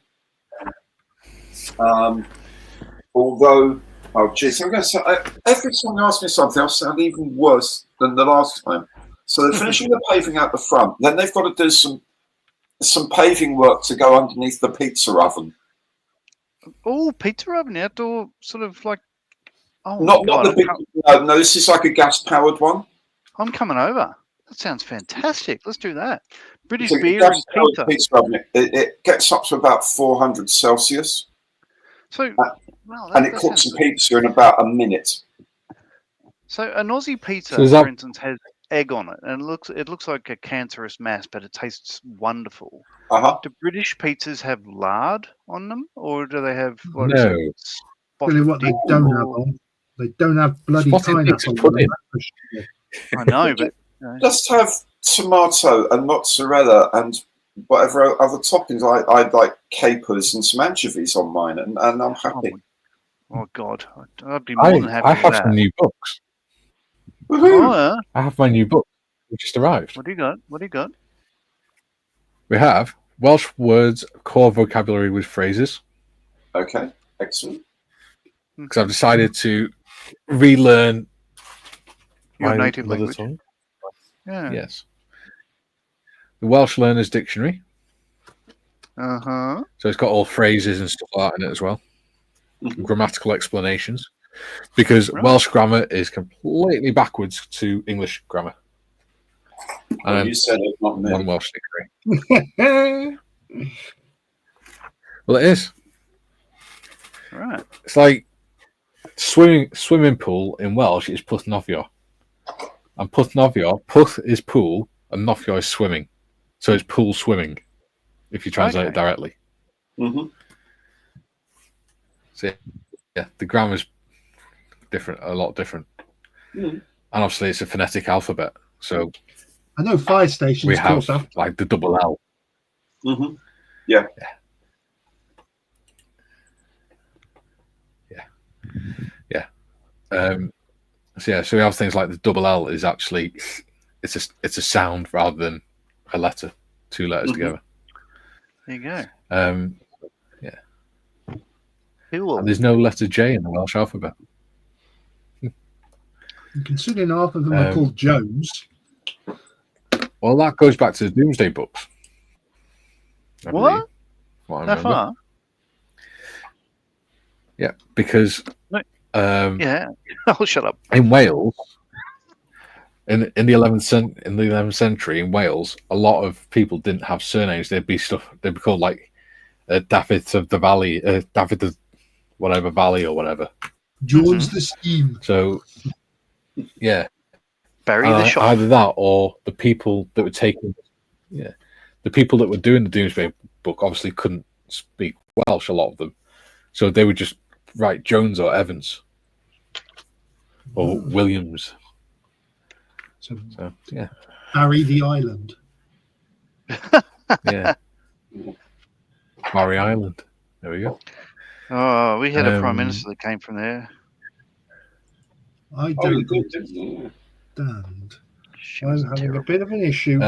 Although, oh, geez, I'm going to say, every time you ask me something, I'll sound even worse than the last time. So they're finishing the paving out the front. Then they've got to do some paving work to go underneath the pizza oven. Oh, pizza oven, outdoor sort of like. Oh, not the big. No, this is like a gas-powered one. I'm coming over. That sounds fantastic. Let's do that. British so beer and pizza. Oven, it gets up to about 400 Celsius. So, and it cooks the pizza in about a minute. So an Aussie pizza, for instance, has egg on it, and it looks like a cancerous mass, but it tastes wonderful. Uh-huh. Do British pizzas have lard on them, or do they have like No. some Tell you what, they don't have on. They don't have bloody Spotted dicks pineapple on pudding. them, that's for sure. I know, but Just have tomato and mozzarella and whatever other toppings. I like capers and some anchovies on mine, and I'm happy. oh God, I'd be more than happy I with have that. some new books. Woohoo! Oh, yeah. I have my new book, which just arrived. What do you got? What do you got? We have Welsh words, core vocabulary with phrases. Okay, excellent. Because I've decided to relearn Your my native mother language. tongue. Yeah. Yes. The Welsh Learner's Dictionary. Uh huh. So it's got all phrases and stuff like that in it as well. Grammatical explanations. Because Right. Welsh grammar is completely backwards to English grammar. Well, And you said it, not me. one Welsh dictionary. Well, it is. Right. It's like swimming pool in Welsh is put nofio. And put nofio, put is pool and nofio is swimming. So it's pool swimming if you translate it Okay. directly. Mhm. So yeah, the grammar's different, a lot different. Mm. And obviously it's a phonetic alphabet. So I know fire stations we have course after. like the double L. Mhm. Yeah. So we have things like the double L is actually it's a sound rather than a letter, two letters together. There you go. Cool. And there's no letter J in the Welsh alphabet. And considering half of them are called Jones, Well, that goes back to the Doomsday books. I What? believe, what I That remember. far? Yeah, because No. Yeah. Oh, shut up. in Wales, in the 11th century in Wales, a lot of people didn't have surnames. They'd be called like David of the Valley, David of whatever Valley or whatever. Jones the Steam. So yeah, Bury the shop. either that or the people that were taking, the people that were doing the Doomsday book obviously couldn't speak Welsh. A lot of them, so they would just write Jones or Evans or Williams. So So yeah, Barry the Island. yeah. Murray Island. There we go. Oh, we had a prime Um, minister that came from there. I Oh, you don't did, didn't you? understand. She I'm was having terrible. a bit of an issue.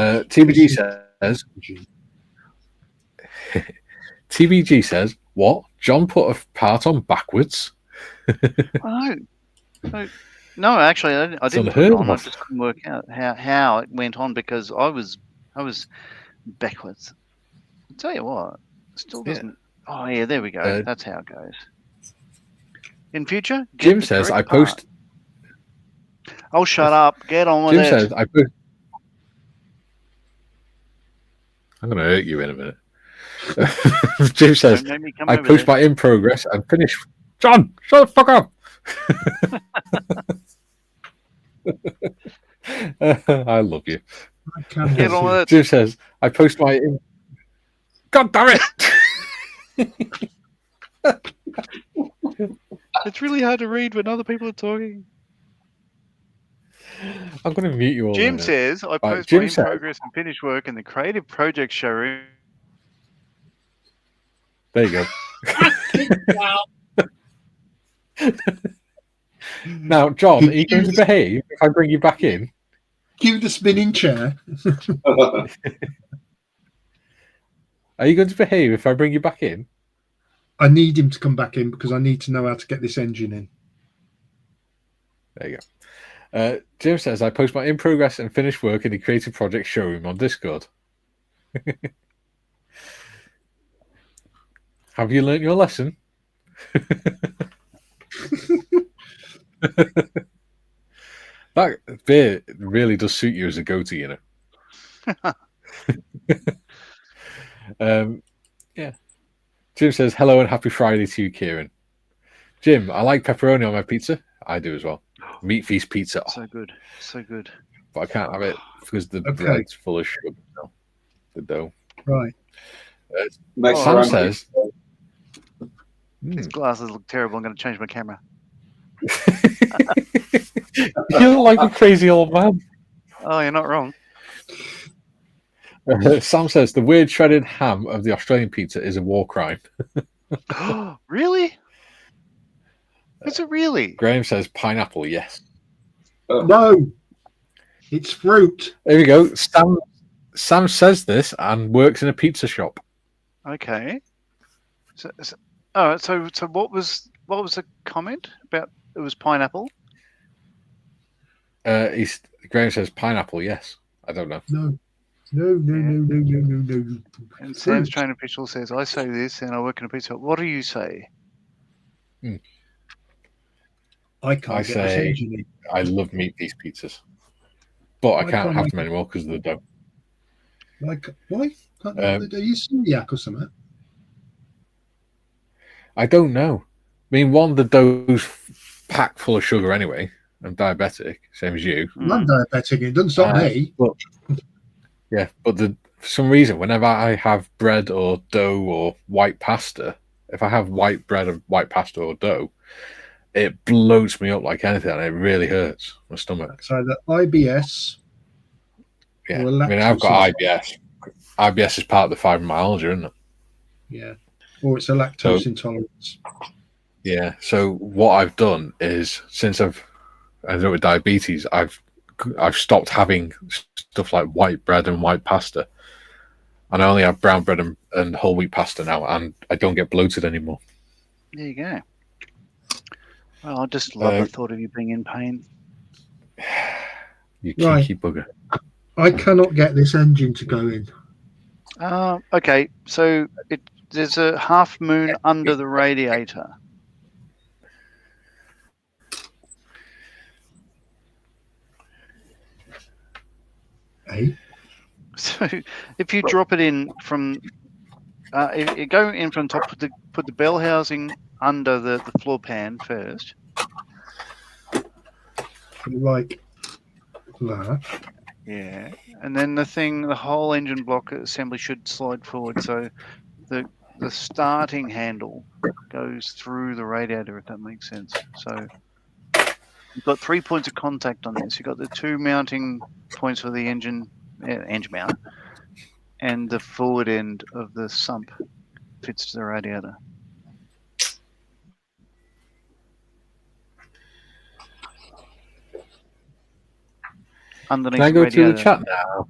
TBG says, what? John put a part on backwards? Oh, no, actually, I It's didn't put it unheard on. I of. just couldn't work out how it went on because I was backwards. I'll tell you what, it still Yeah. doesn't. Oh yeah, there we go. That's how it goes. In future, get Jim the says, I correct part. post. Oh, shut up! Get on with Jim it. says, I post. I'm going to hurt you in a minute. Jim says, Don't make me come I over post there. my in progress and finish. John, shut the fuck up. I love you. I can't Get on see. with it. Jim says, I post my in. God damn it! It's really hard to read when other people are talking. I'm going to mute you all. in a Jim minute. says, I post Jim my in says- progress and finished work in the creative project showroom. There you go. Now, John, are you going to behave if I bring you back in? Cue the spinning chair. Are you going to behave if I bring you back in? I need him to come back in because I need to know how to get this engine in. There you go. Jim says, I post my in progress and finished work in the creative project showroom on Discord. Have you learnt your lesson? That beer really does suit you as a goatee, you know. Yeah. Jim says, hello and happy Friday to you, Kieran. Jim, I like pepperoni on my pizza. I do as well. Meat Feast pizza. So good, so good. but I can't have it because the Okay. bread's full of sugar. Now. The dough. Right. Make Oh, your Sam own says. These glasses look terrible. I'm going to change my camera. You look like a crazy old man. Oh, you're not wrong. Sam says the weird shredded ham of the Australian pizza is a war crime. Really? Is it really? Graham says pineapple, yes. No, it's fruit. There we go. Sam says this and works in a pizza shop. Okay. So what was the comment about? It was pineapple. Graham says pineapple, yes. I don't know. No. And Sam's train official says, "I say this, and I work in a pizza shop. What do you say?" I can't I get this say engine in. I love meat piece pizzas, but I Why can't can't have I- them anymore because of the dough. Like, why? Are you celiac or something? I don't know. I mean, one, the dough's packed full of sugar anyway. I'm diabetic, same as you. I'm diabetic. It doesn't stop me. But for some reason, whenever I have bread or dough or white pasta, if I have white bread or white pasta or dough, it bloats me up like anything, and it really hurts my stomach. It's either IBS. Yeah, Or I mean, I've got IBS. IBS is part of the fibromyalgia, isn't it? Yeah, or it's a lactose intolerance. Yeah. So what I've done is, since I've ended up with diabetes, I've stopped having stuff like white bread and white pasta, and I only have brown bread and whole wheat pasta now, and I don't get bloated anymore. There you go. Well, I just love the thought of you being in pain. You cheeky bugger. I cannot get this engine to go in. Okay, so there's a half moon under the radiator. Eh? So if you drop it in from, if you go in from top, put the bell housing under the floor pan first. Like that. Yeah, and then the whole engine block assembly should slide forward. So the starting handle goes through the radiator, if that makes sense. So you've got 3 points of contact on this. You've got the two mounting points for the engine mount, and the forward end of the sump fits to the radiator. Underneath Can I the go radiator. to the chat now?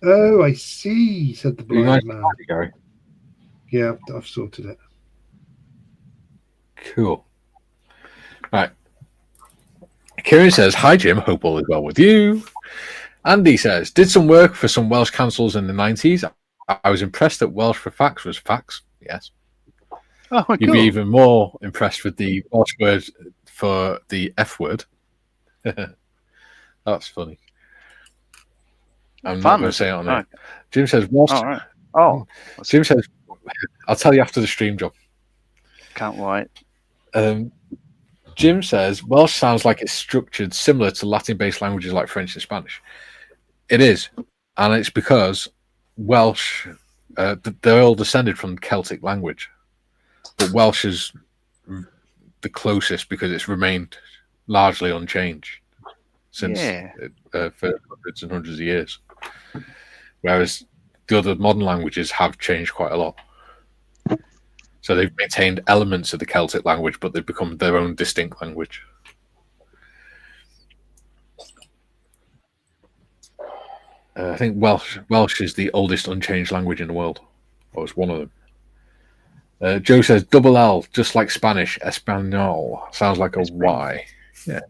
Oh, I see, said the You blind guys man. happy, Gary? Yeah, I've sorted it. Cool. Right. Kieran says, "Hi Jim, hope all is well with you." Andy says, "Did some work for some Welsh councils in the 90s. I was impressed that Welsh for facts was facts." Yes. Oh, You'd cool. be even more impressed with the Welsh word for the F word. That's funny. I'm not going to say it on there. Jim says, "Welsh." All right. Oh, Jim says, "I'll tell you after the stream, John." can't wait. Jim says, "Welsh sounds like it's structured similar to Latin-based languages like French and Spanish." It is, and it's because Welsh, they're all descended from Celtic language, but Welsh is the closest because it's remained largely unchanged since for hundreds and hundreds of years, whereas the other modern languages have changed quite a lot. So they've maintained elements of the Celtic language, but they've become their own distinct language. I think Welsh is the oldest unchanged language in the world, or it's one of them. Joe says, "Double L, just like Spanish, Español. Sounds like a Y." Yeah.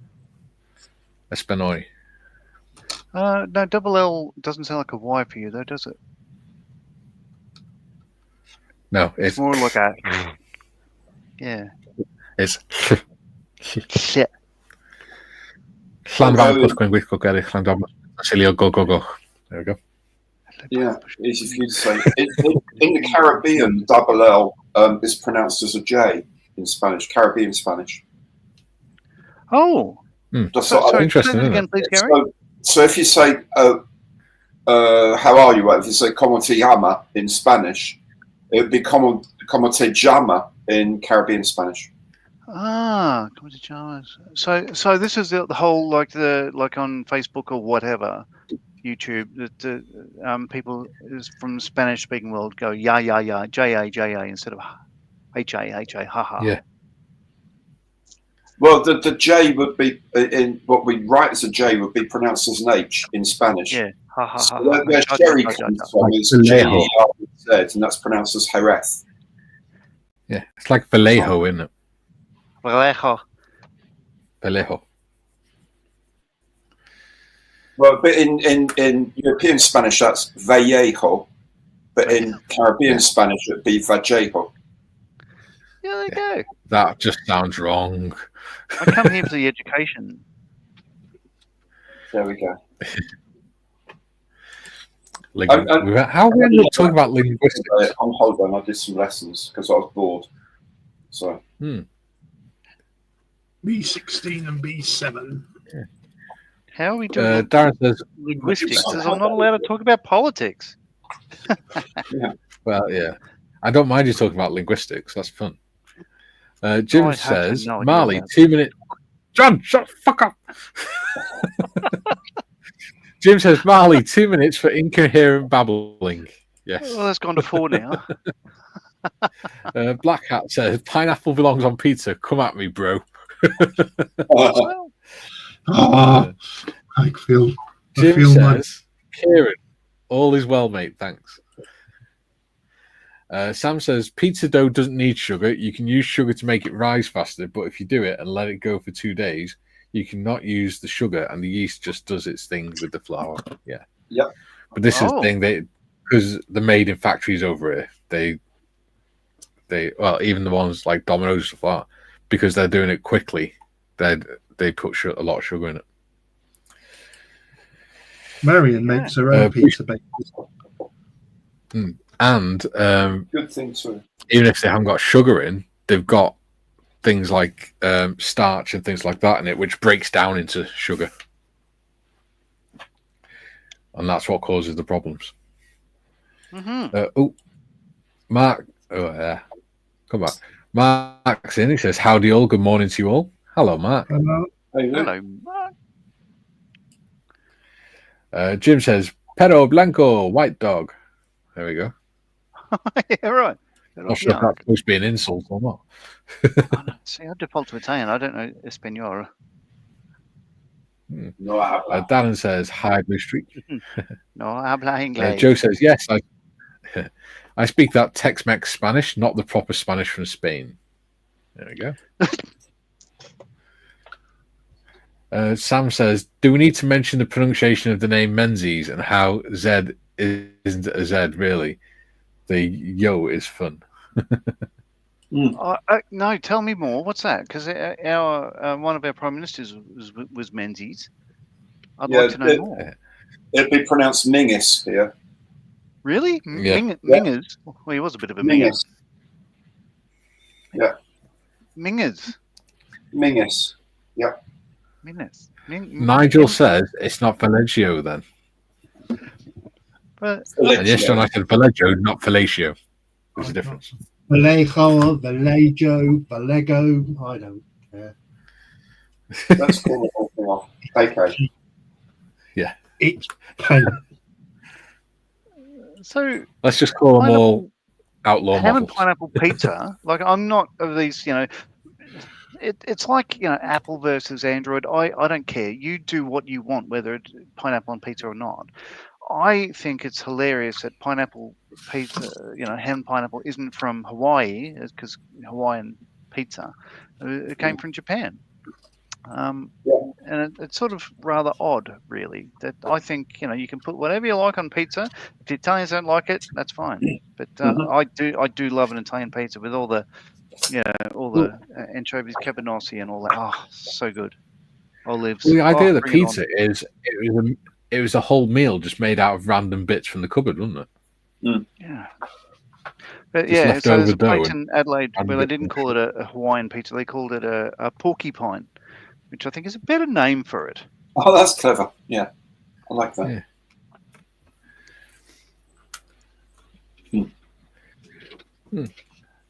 Español. No, double L doesn't sound like a Y for you, though, does it? No, It's more like a... Yeah. It's... Shit. Llanfair plus Gwyngyllgogeryll, Llanfair Basilio, go. There we go. Yeah, easy for you to say. In the Caribbean, double L is pronounced as a J in Spanish, Caribbean Spanish. Oh, Just So, thought sorry, interesting, say that isn't again, it? please, Gary. so if you say, how are you? If you say como te llama in Spanish, it would be como te llama in Caribbean Spanish. Ah, come to Chalmers. So this is the whole like on Facebook or whatever, YouTube. That people from the Spanish speaking world go ja ja instead of ha ha. Yeah. Well, the J would be in what we write as a J would be pronounced as an H in Spanish. Yeah, ha ha So ha ha. where Ja, sherry ja, ja, comes ja. from Like is Vallejo. G-E-R-Z, and that's pronounced as Jerez. Yeah, it's like Vallejo, isn't it? Vallejo. Vallejo. Well, but in European Spanish, that's Vallejo, but in Caribbean Spanish, it would be Vallejo. Yeah, there you go. That just sounds wrong. I come here for the education. There we go. How are we end up talking about linguistics? On holiday, I did some lessons because I was bored. So B16 and B7. How are we doing Darren says, linguistics? Because I'm not allowed to talk about politics. well, yeah. I don't mind you talking about linguistics. That's fun. Jim I'd have says, no idea Marley, about 2 minutes. John, shut the fuck up. Jim says, Marley, 2 minutes for incoherent babbling. Yes. Well, that's gone to 4 now. Black Hat says, pineapple belongs on pizza. Come at me, bro. Well, I feel Jim my says, Kieran, all is well, mate. Thanks. Sam says, pizza dough doesn't need sugar. You can use sugar to make it rise faster, but if you do it and let it go for 2 days, you cannot use the sugar, and the yeast just does its thing with the flour. Yeah. Yep. But this is the thing, because they're made in factories over here, they well, even the ones like Domino's and stuff like that, because they're doing it quickly, they put a lot of sugar in it. Marion makes her own pizza bakers. And good thing too. Even if they haven't got sugar in, they've got things like starch and things like that in it, which breaks down into sugar. And that's what causes the problems. Mark. Oh, yeah. Come back. Mark's in. He says, howdy all. Good morning to you all. Hello, Mark. hello, Mark. Jim says, Perro Blanco, white dog. There we go. Yeah, right. Not sure if that's supposed to be an insult or not. See, I default to Italian. I don't know Espanol. No, Darren says, hi, Blue Street. No, habla inglés. Joe says, yes, I speak that Tex-Mex Spanish, not the proper Spanish from Spain. There we go. Sam says, do we need to mention the pronunciation of the name Menzies and how Z isn't a Z, really? The yo is fun. No, tell me more. What's that? Because our one of our prime ministers was Menzies. I'd like to know more. It'd be pronounced Mingus here. Really? Yeah. Mingers? Well, he was a bit of a Mingus. Yeah. Mingers. Mingus. Yeah. Mingers. Nigel says it's not Vallejo then. But And yes, John, I said Vallejo, not fellatio. There's a difference. Vallejo, Vallejo, Vallego. I don't care. Let's call the whole thing off. Okay. Yeah. It's pain. So let's just call them all outlaw having models. pineapple pizza, like I'm not of these, it's like, Apple versus Android. I don't care. You do what you want, whether it's pineapple on pizza or not. I think it's hilarious that pineapple pizza, ham pineapple isn't from Hawaii, because Hawaiian pizza, it came from Japan. And it's sort of rather odd, really, that I think, you can put whatever you like on pizza. If the Italians don't like it, that's fine. But I do love an Italian pizza with all the, all the anchovies, cabanossi and all that. Oh, so good. Olives. Well, the idea of the bring it pizza is it was a whole meal just made out of random bits from the cupboard, wasn't it? Yeah. But Just so there's leftover a place dough in Adelaide where they bits. didn't call it a Hawaiian pizza. They called it a porcupine which I think is a better name for it. Oh, that's clever. Yeah, I like that. Yeah.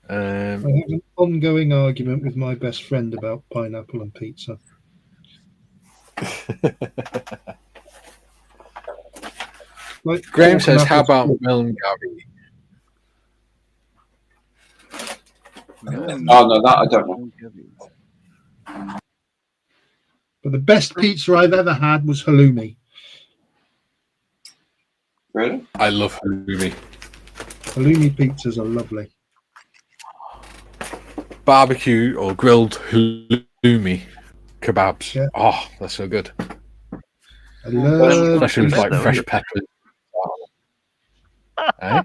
I have an ongoing argument with my best friend about pineapple and pizza. Like Graham pork says, and "How apple about sauce. Mel and Gary?" Oh no, that I don't know. But the best pizza I've ever had was halloumi. Really? I love halloumi. Halloumi pizzas are lovely. Barbecue or grilled halloumi kebabs. Yeah. Oh, they're so good. I love Especially with like though, fresh peppers. Eh?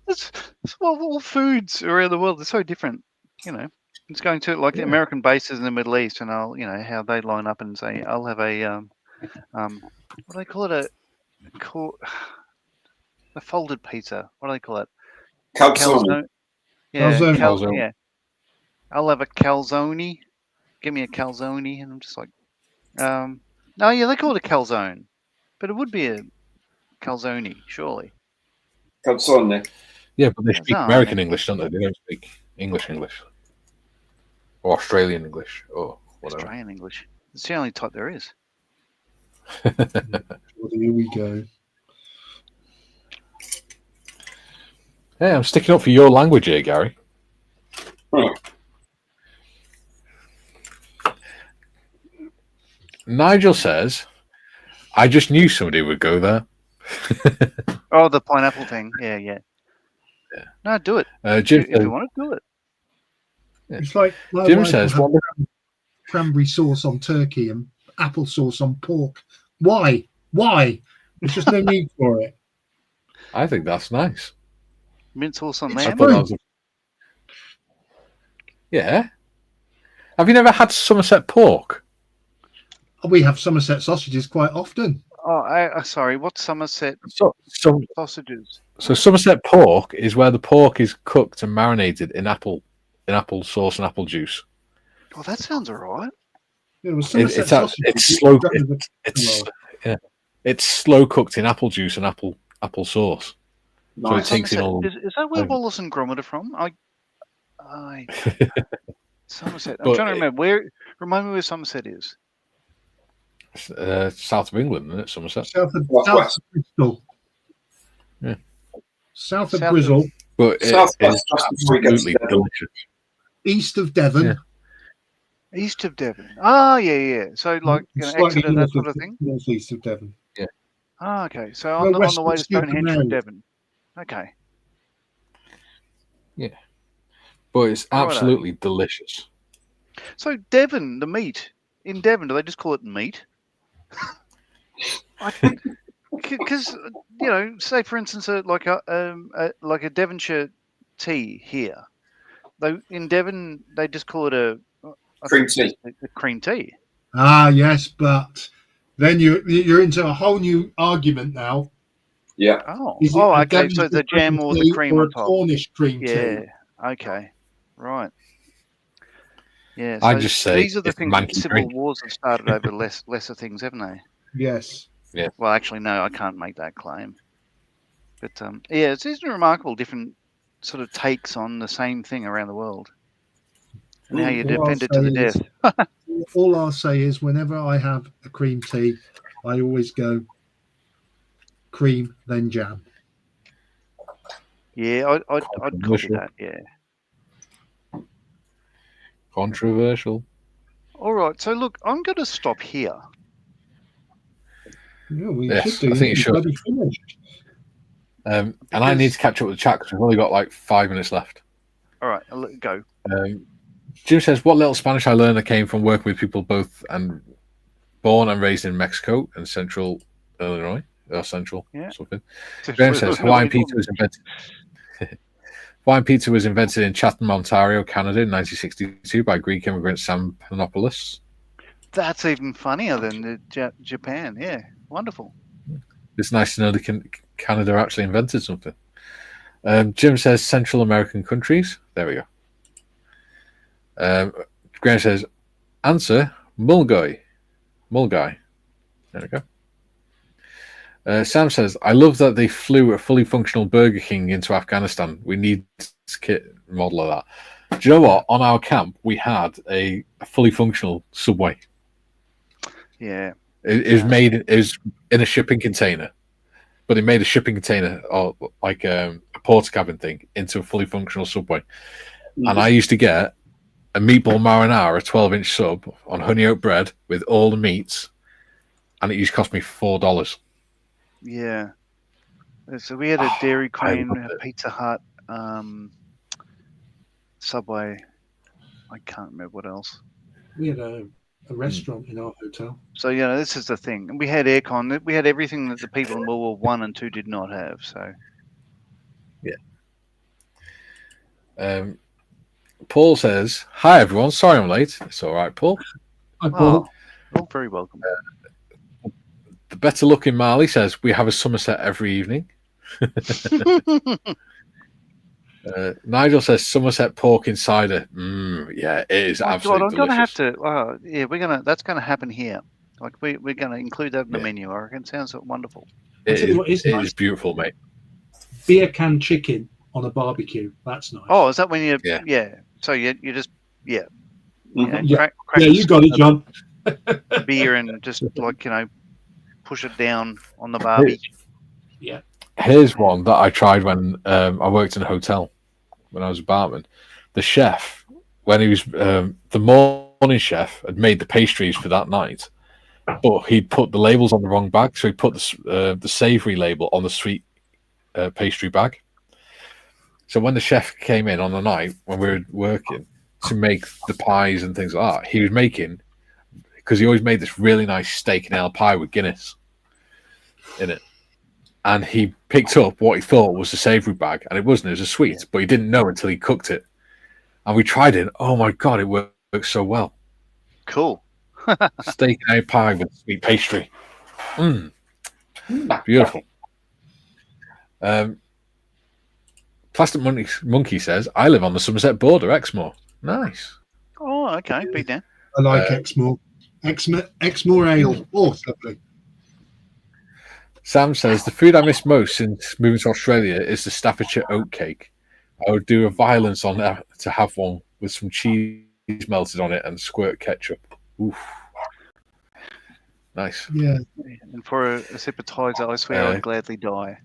That's all foods around the world. They're so different. You know, it's going to like the Yeah. American bases in the Middle East, and I'll how they line up and say, I'll have a what do they call it? A folded pizza. What do they call it? Calzone. Yeah, Calzone. yeah. I'll have a calzone. Give me a calzone, and I'm just like, no, yeah, they call it a calzone, but it would be a calzone, surely. Calzone. Yeah, but they speak Calzone. American English, don't they? They don't speak English or Australian English or whatever. Australian English. It's the only type there is. Well, here we go. Hey, I'm sticking up for your language here, Gary. Oh. Nigel says, "I just knew somebody would go there." Oh, the pineapple thing. Yeah. No, do it. Jim If you want to, do it. It's like my Jim wife says, will have "What?" cranberry sauce on turkey and applesauce on pork. Why? Why? There's just no need for it. I think that's nice. Mint sauce on It's I lamb. thought that was Yeah. Have you never had Somerset pork? We have Somerset sausages quite often. Oh, sorry. What's Somerset So sausages? Somerset pork is where the pork is cooked and marinated in apple sauce and apple juice. Oh, that sounds alright. Yeah, it was Somerset It's sausages. slow. Well, It's slow cooked in apple juice and apple sauce. So it Nice. takes in Somerset, all. is that where flavor. Wallace and Gromit are from? Somerset. I'm But trying to remember where. Remind me where Somerset is. South of England, isn't it? Somerset. south of Northwest. Bristol. Yeah. South of South of- Bristol, But it Southwest, is just before you get to absolutely Devon. delicious. east of Devon. Yeah. East of Devon. Ah, yeah. So like Slightly Exeter, that north sort of thing. northeast of Devon. Ah, okay. So No, on the west way of to Stonehenge from Stupid Devon. Okay. But it's Righto. absolutely delicious. So Devon, the meat in Devon, do they just call it meat? Because say for instance, like a Devonshire tea here. In Devon, they just call it a Cream tea. A cream tea. Ah, yes, but then you're into a whole new argument now. Yeah. Oh, Is it oh, a okay. So Devonshire the jam cream or the tea cream or on a top. Cornish cream Yeah. tea? Okay. Right. Yeah. I so just say these are the it's things that manky civil drink. wars have started over lesser things, haven't they? Yes. Well, actually, no, I can't make that claim. But it's remarkable different sort of takes on the same thing around the world, and how you All I'll defend it to the say is- death. All I'll say is whenever I have a cream tea, I always go cream, then jam. Yeah, I'd copy Controversial. that. Yeah. Controversial. All right. So look, I'm going to stop here. Yeah, we Yes, should do. I think you It's should. bloody finished. And I need to catch up with the chat because we've only got like 5 minutes left. All right, I'll let it go. Jim says, "What little Spanish I learned that came from working with people both and born and raised in Mexico and Central Illinois or Central Yeah. something." Graham says, "Hawaiian pizza was invented." Hawaiian pizza was invented in Chatham, Ontario, Canada, in 1962 by Greek immigrant Sam Panopoulos. That's even funnier than the Japan. Yeah, wonderful. It's nice to know that Canada actually invented something. Jim says Central American countries. There we go. Graham says, answer, mulgoy. Mulguy. There we go. Sam says, I love that they flew a fully functional Burger King into Afghanistan. We need a kit model of that. Do you know what? On our camp, we had a fully functional Subway. Yeah. It was in a shipping container, but it made a shipping container or like a porter cabin thing into a fully functional Subway. And I used to get a meatball marinara, a 12-inch sub on honey oat bread with all the meats, and it used to cost me $4. Yeah. So we had a Dairy Queen, a Pizza Hut, Subway. I can't remember what else. We had a restaurant in our hotel. So this is the thing. We had aircon. We had everything that the people in World War One and Two did not have. So yeah. Paul says, "Hi everyone. Sorry I'm late. It's all right, Paul. Hi, Paul. Oh, very welcome." The better looking Marley says we have a Somerset every evening. Nigel says Somerset pork insider. Yeah, it is absolutely God, I'm delicious. gonna have to. Yeah, that's gonna happen here. Like we're gonna include that in the menu. I reckon. Sounds wonderful. I'll tell you what is nice. Is beautiful, mate. Beer can chicken on a barbecue. That's nice. Oh, is that when you? Yeah. So you just Yeah, crack you got it, John. beer and just push it down on the barbie. Yeah. Here's one that I tried when I worked in a hotel when I was a barman. The chef, when he was the morning chef, had made the pastries for that night, but he'd put the labels on the wrong bag, so he put the savoury label on the sweet pastry bag. So when the chef came in on the night when we were working to make the pies and things like that, he was making, because he always made this really nice steak and ale pie with Guinness in it. And he picked up what he thought was a savoury bag, and it wasn't. It was a sweet, but he didn't know until he cooked it. And we tried it. Oh my God, it worked so well. Cool. Steak and ale pie with sweet pastry. Beautiful. Plastic Monkey says, I live on the Somerset border, Exmoor. Nice. Oh, okay. Be there. I like Exmoor. Exmoor ale. Oh, lovely. Sam says, the food I miss most since moving to Australia is the Staffordshire oat cake. I would do a violence on that to have one with some cheese melted on it and squirt ketchup. Oof. Nice. Yeah. And for a sip of Tizer, I swear I'd gladly die.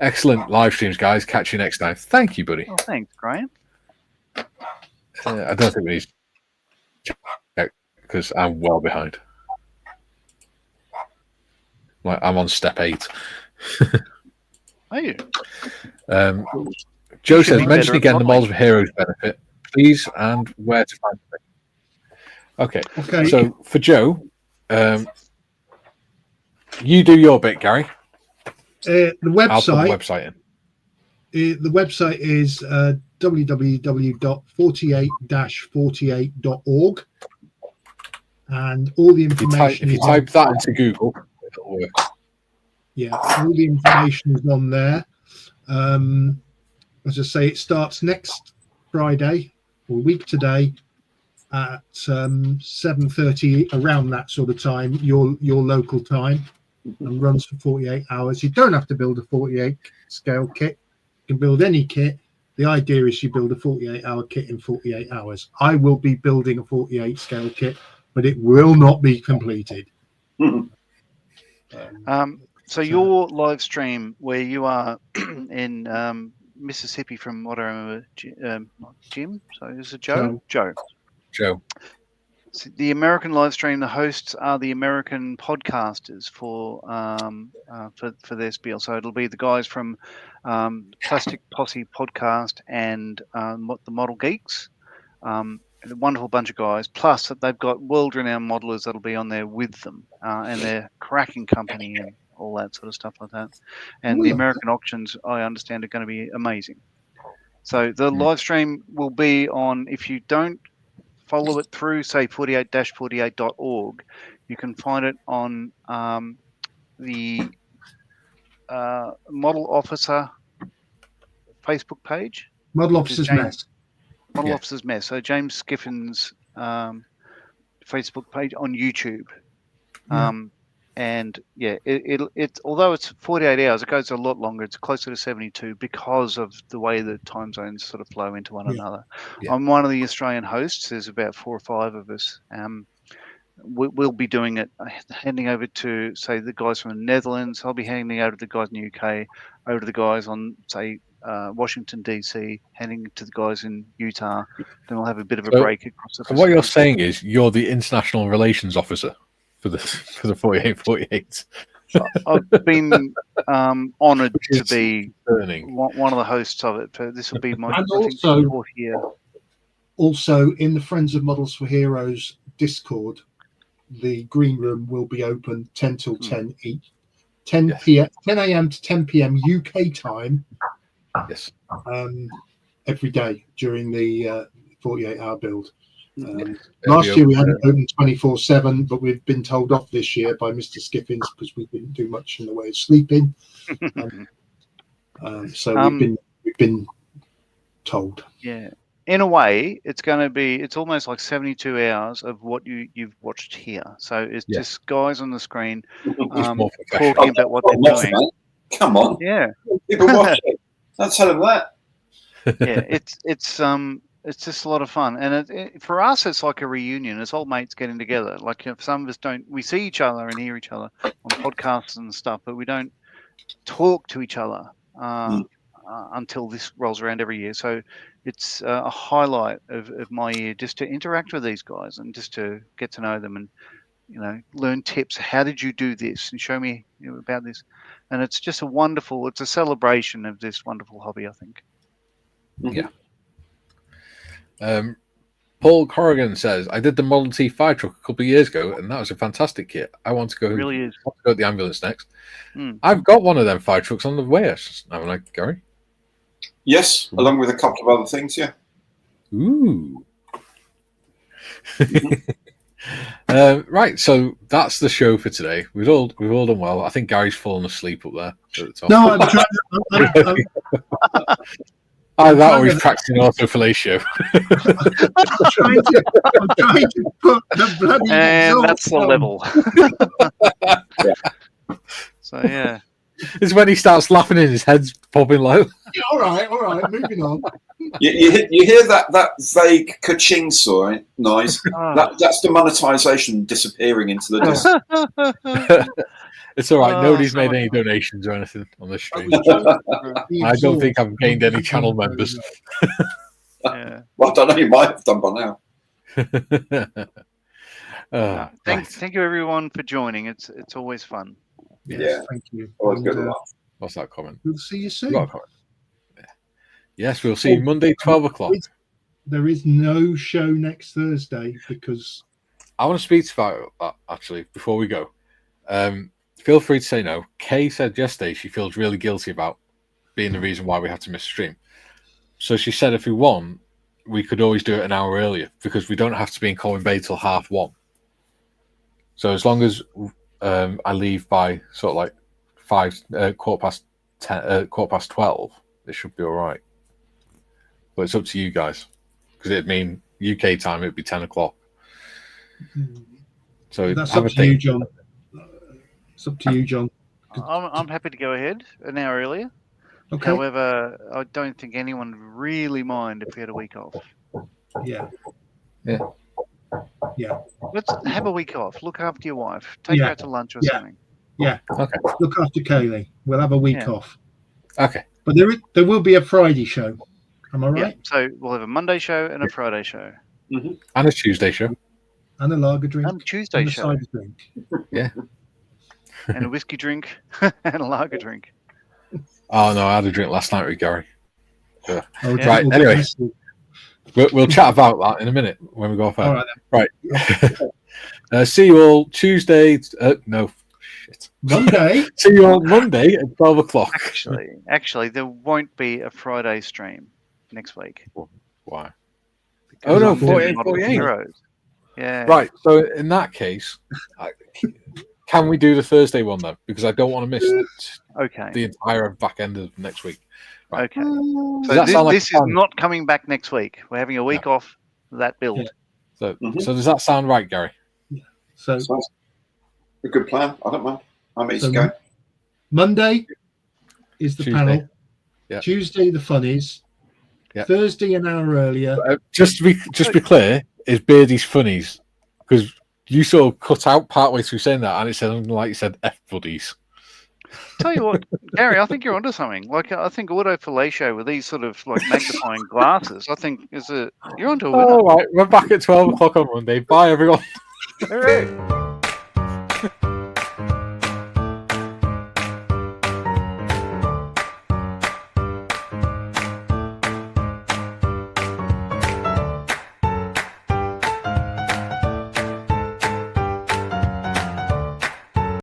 Excellent live streams, guys. Catch you next time. Thank you, buddy. Oh, thanks, Graham. I don't think we need to check because I'm well behind. I'm on step 8. Are you? Joe says, mention again the Models of Heroes benefit, please, and where to find it. Okay. So for Joe, you do your bit, Gary. The website. I'll put the website in. The website is www.48-48.org, and all the information. If you type that into Google, it'll work. Yeah, all the information is on there. As I say, it starts next Friday, or a week today, at 7:30, around that sort of time, your local time, and runs for 48 hours. You don't have to build a 48 scale kit. You can build any kit. The idea is you build a 48-hour kit in 48 hours. I will be building a 48 scale kit, but it will not be completed. So your live stream where you are in Mississippi, from what I remember, Jim. So is it Joe? Joe. So the American live stream, the hosts are the American podcasters for their spiel. So it'll be the guys from Plastic Posse podcast and the Model Geeks. A wonderful bunch of guys. Plus, they've got world-renowned modelers that'll be on there with them, and their cracking company and all that sort of stuff like that. And the American auctions, I understand, are going to be amazing. So the live stream will be on, if you don't follow it through, say, 48-48.org, you can find it on the Model Officer Facebook page. Model Officer's Mess. Model Officer's Mess. So James Skiffin's Facebook page on YouTube. Yeah. And yeah, it although it's 48 hours, it goes a lot longer. It's closer to 72 because of the way the time zones sort of flow into one another. Yeah. I'm one of the Australian hosts. There's about 4 or 5 of us. We'll be doing it, handing over to, say, the guys from the Netherlands. I'll be handing over to the guys in the UK, over to the guys on, say, Washington, DC, handing it to the guys in Utah. Then we'll have a bit of a break across the So what you're Pacific. saying is you're the international relations officer for the 4848. I've been honoured Which to is be concerning. one of the hosts of it. This will be my And I think, also- 4th year. Also, in the Friends of Models for Heroes Discord, the green room will be open 10 till 10 each. 10 Yes. p.m. 10 a.m. to 10 p.m. UK time. Yes. Every day during the 48-hour build. It'll Last be year we open, had it open 24/7, but we've been told off this year by Mr. Skiffins because we didn't do much in the way of sleeping. So we've been told. Yeah. In a way, it's almost like 72 hours of what you've watched here. So it's Yeah. just guys on the screen It's more professional. talking about what they're Not doing. mate. Come on. Yeah. People watch it. Don't tell them that. Yeah. It's just a lot of fun, and for us, it's like a reunion. It's old mates getting together. Like, some of us we see each other and hear each other on podcasts and stuff, but we don't talk to each other until this rolls around every year. So it's a highlight of my year just to interact with these guys and just to get to know them and learn tips. How did you do this? And show me about this. And it's just it's a celebration of this wonderful hobby, I think. Yeah. Paul Corrigan says, I did the Model T fire truck a couple of years ago, and that was a fantastic kit. I want to go, It really is. I want to go to the ambulance next. I've got one of them fire trucks on the way. Haven't I, Gary? Yes, along with a couple of other things, yeah. Ooh. Right, so that's the show for today. We've all done well. I think Gary's fallen asleep up there at the top. No, I'm trying. Either that or he's practicing autofellatio. I'm trying to put the bloody And exhaust that's the on. level. So yeah. It's when he starts laughing and his head's popping low. Yeah, all right, moving on. You hear that vague ka-ching noise? That's the monetization disappearing into the distance. It's all right. Nobody's so made much any fun. donations or anything on this stream. The I don't think exhaust. I've gained any channel members. Yeah. Well, I don't know, you might have done by now. Thank you everyone for joining. It's always fun. Yes, Yeah. thank you. Always And, good to laugh. What's that comment? we'll see you You soon. got a comment? Yeah. Yes, we'll see you Monday, 12 o'clock. There is no show next Thursday because I want to speak about that actually before we go. Feel free to say no. Kay said yesterday she feels really guilty about being the reason why we have to miss a stream. So she said if we want, we could always do it an hour earlier because we don't have to be in Colwyn Bay till 1:30. So as long as I leave by sort of like 12:15, it should be all right. But it's up to you guys because it'd mean UK time it'd be 10 o'clock. So that's have up a to you, think. John. It's up to you, John. I'm happy to go ahead an hour earlier. Okay. However, I don't think anyone would really mind if we had a week off. Yeah. Yeah. Yeah. Let's have a week off. Look after your wife. Take her Yeah. out to lunch or Yeah. something. Yeah. Okay. Look after Kaylee. We'll have a week Yeah. off. Okay. But there will be a Friday show. Am I right? Yeah. So we'll have a Monday show and a Friday show. And a Tuesday show. And a lager drink. And a Tuesday and a show. cider drink. Yeah. And a whiskey drink and a lager drink. Oh no, I had a drink last night with Gary. Oh, Yeah. Right, we'll anyway. get this- We'll chat about that in a minute when we go off. All right. See you all Tuesday. No, shit. Monday. See you all Monday at 12 o'clock. Actually, there won't be a Friday stream next week. Why? Because Oh, no, I'm doing 48, Model 48. Heroes. Yeah. Right. So in that case, can we do the Thursday one then? Because I don't want to miss Okay. the entire back end of next week. Okay. Does So that sound like this is fun? not coming back next week. We're having a week off that build. Yeah. So does that sound right, Gary? So Sounds a good plan. I don't mind. I'm easy So- going. Monday is the Tuesday. panel. Yeah. Tuesday the funnies. Yeah. Thursday an hour earlier. Just to be clear, is Beardy's funnies, because you sort of cut out partway through saying that, and it said like you said F buddies. Tell you what, Gary, I think you're onto something. Like I think autofellatio with these sort of like magnifying glasses, I think you're onto a winner. All right, we're back at 12 o'clock on Monday. Bye, everyone. Hooray.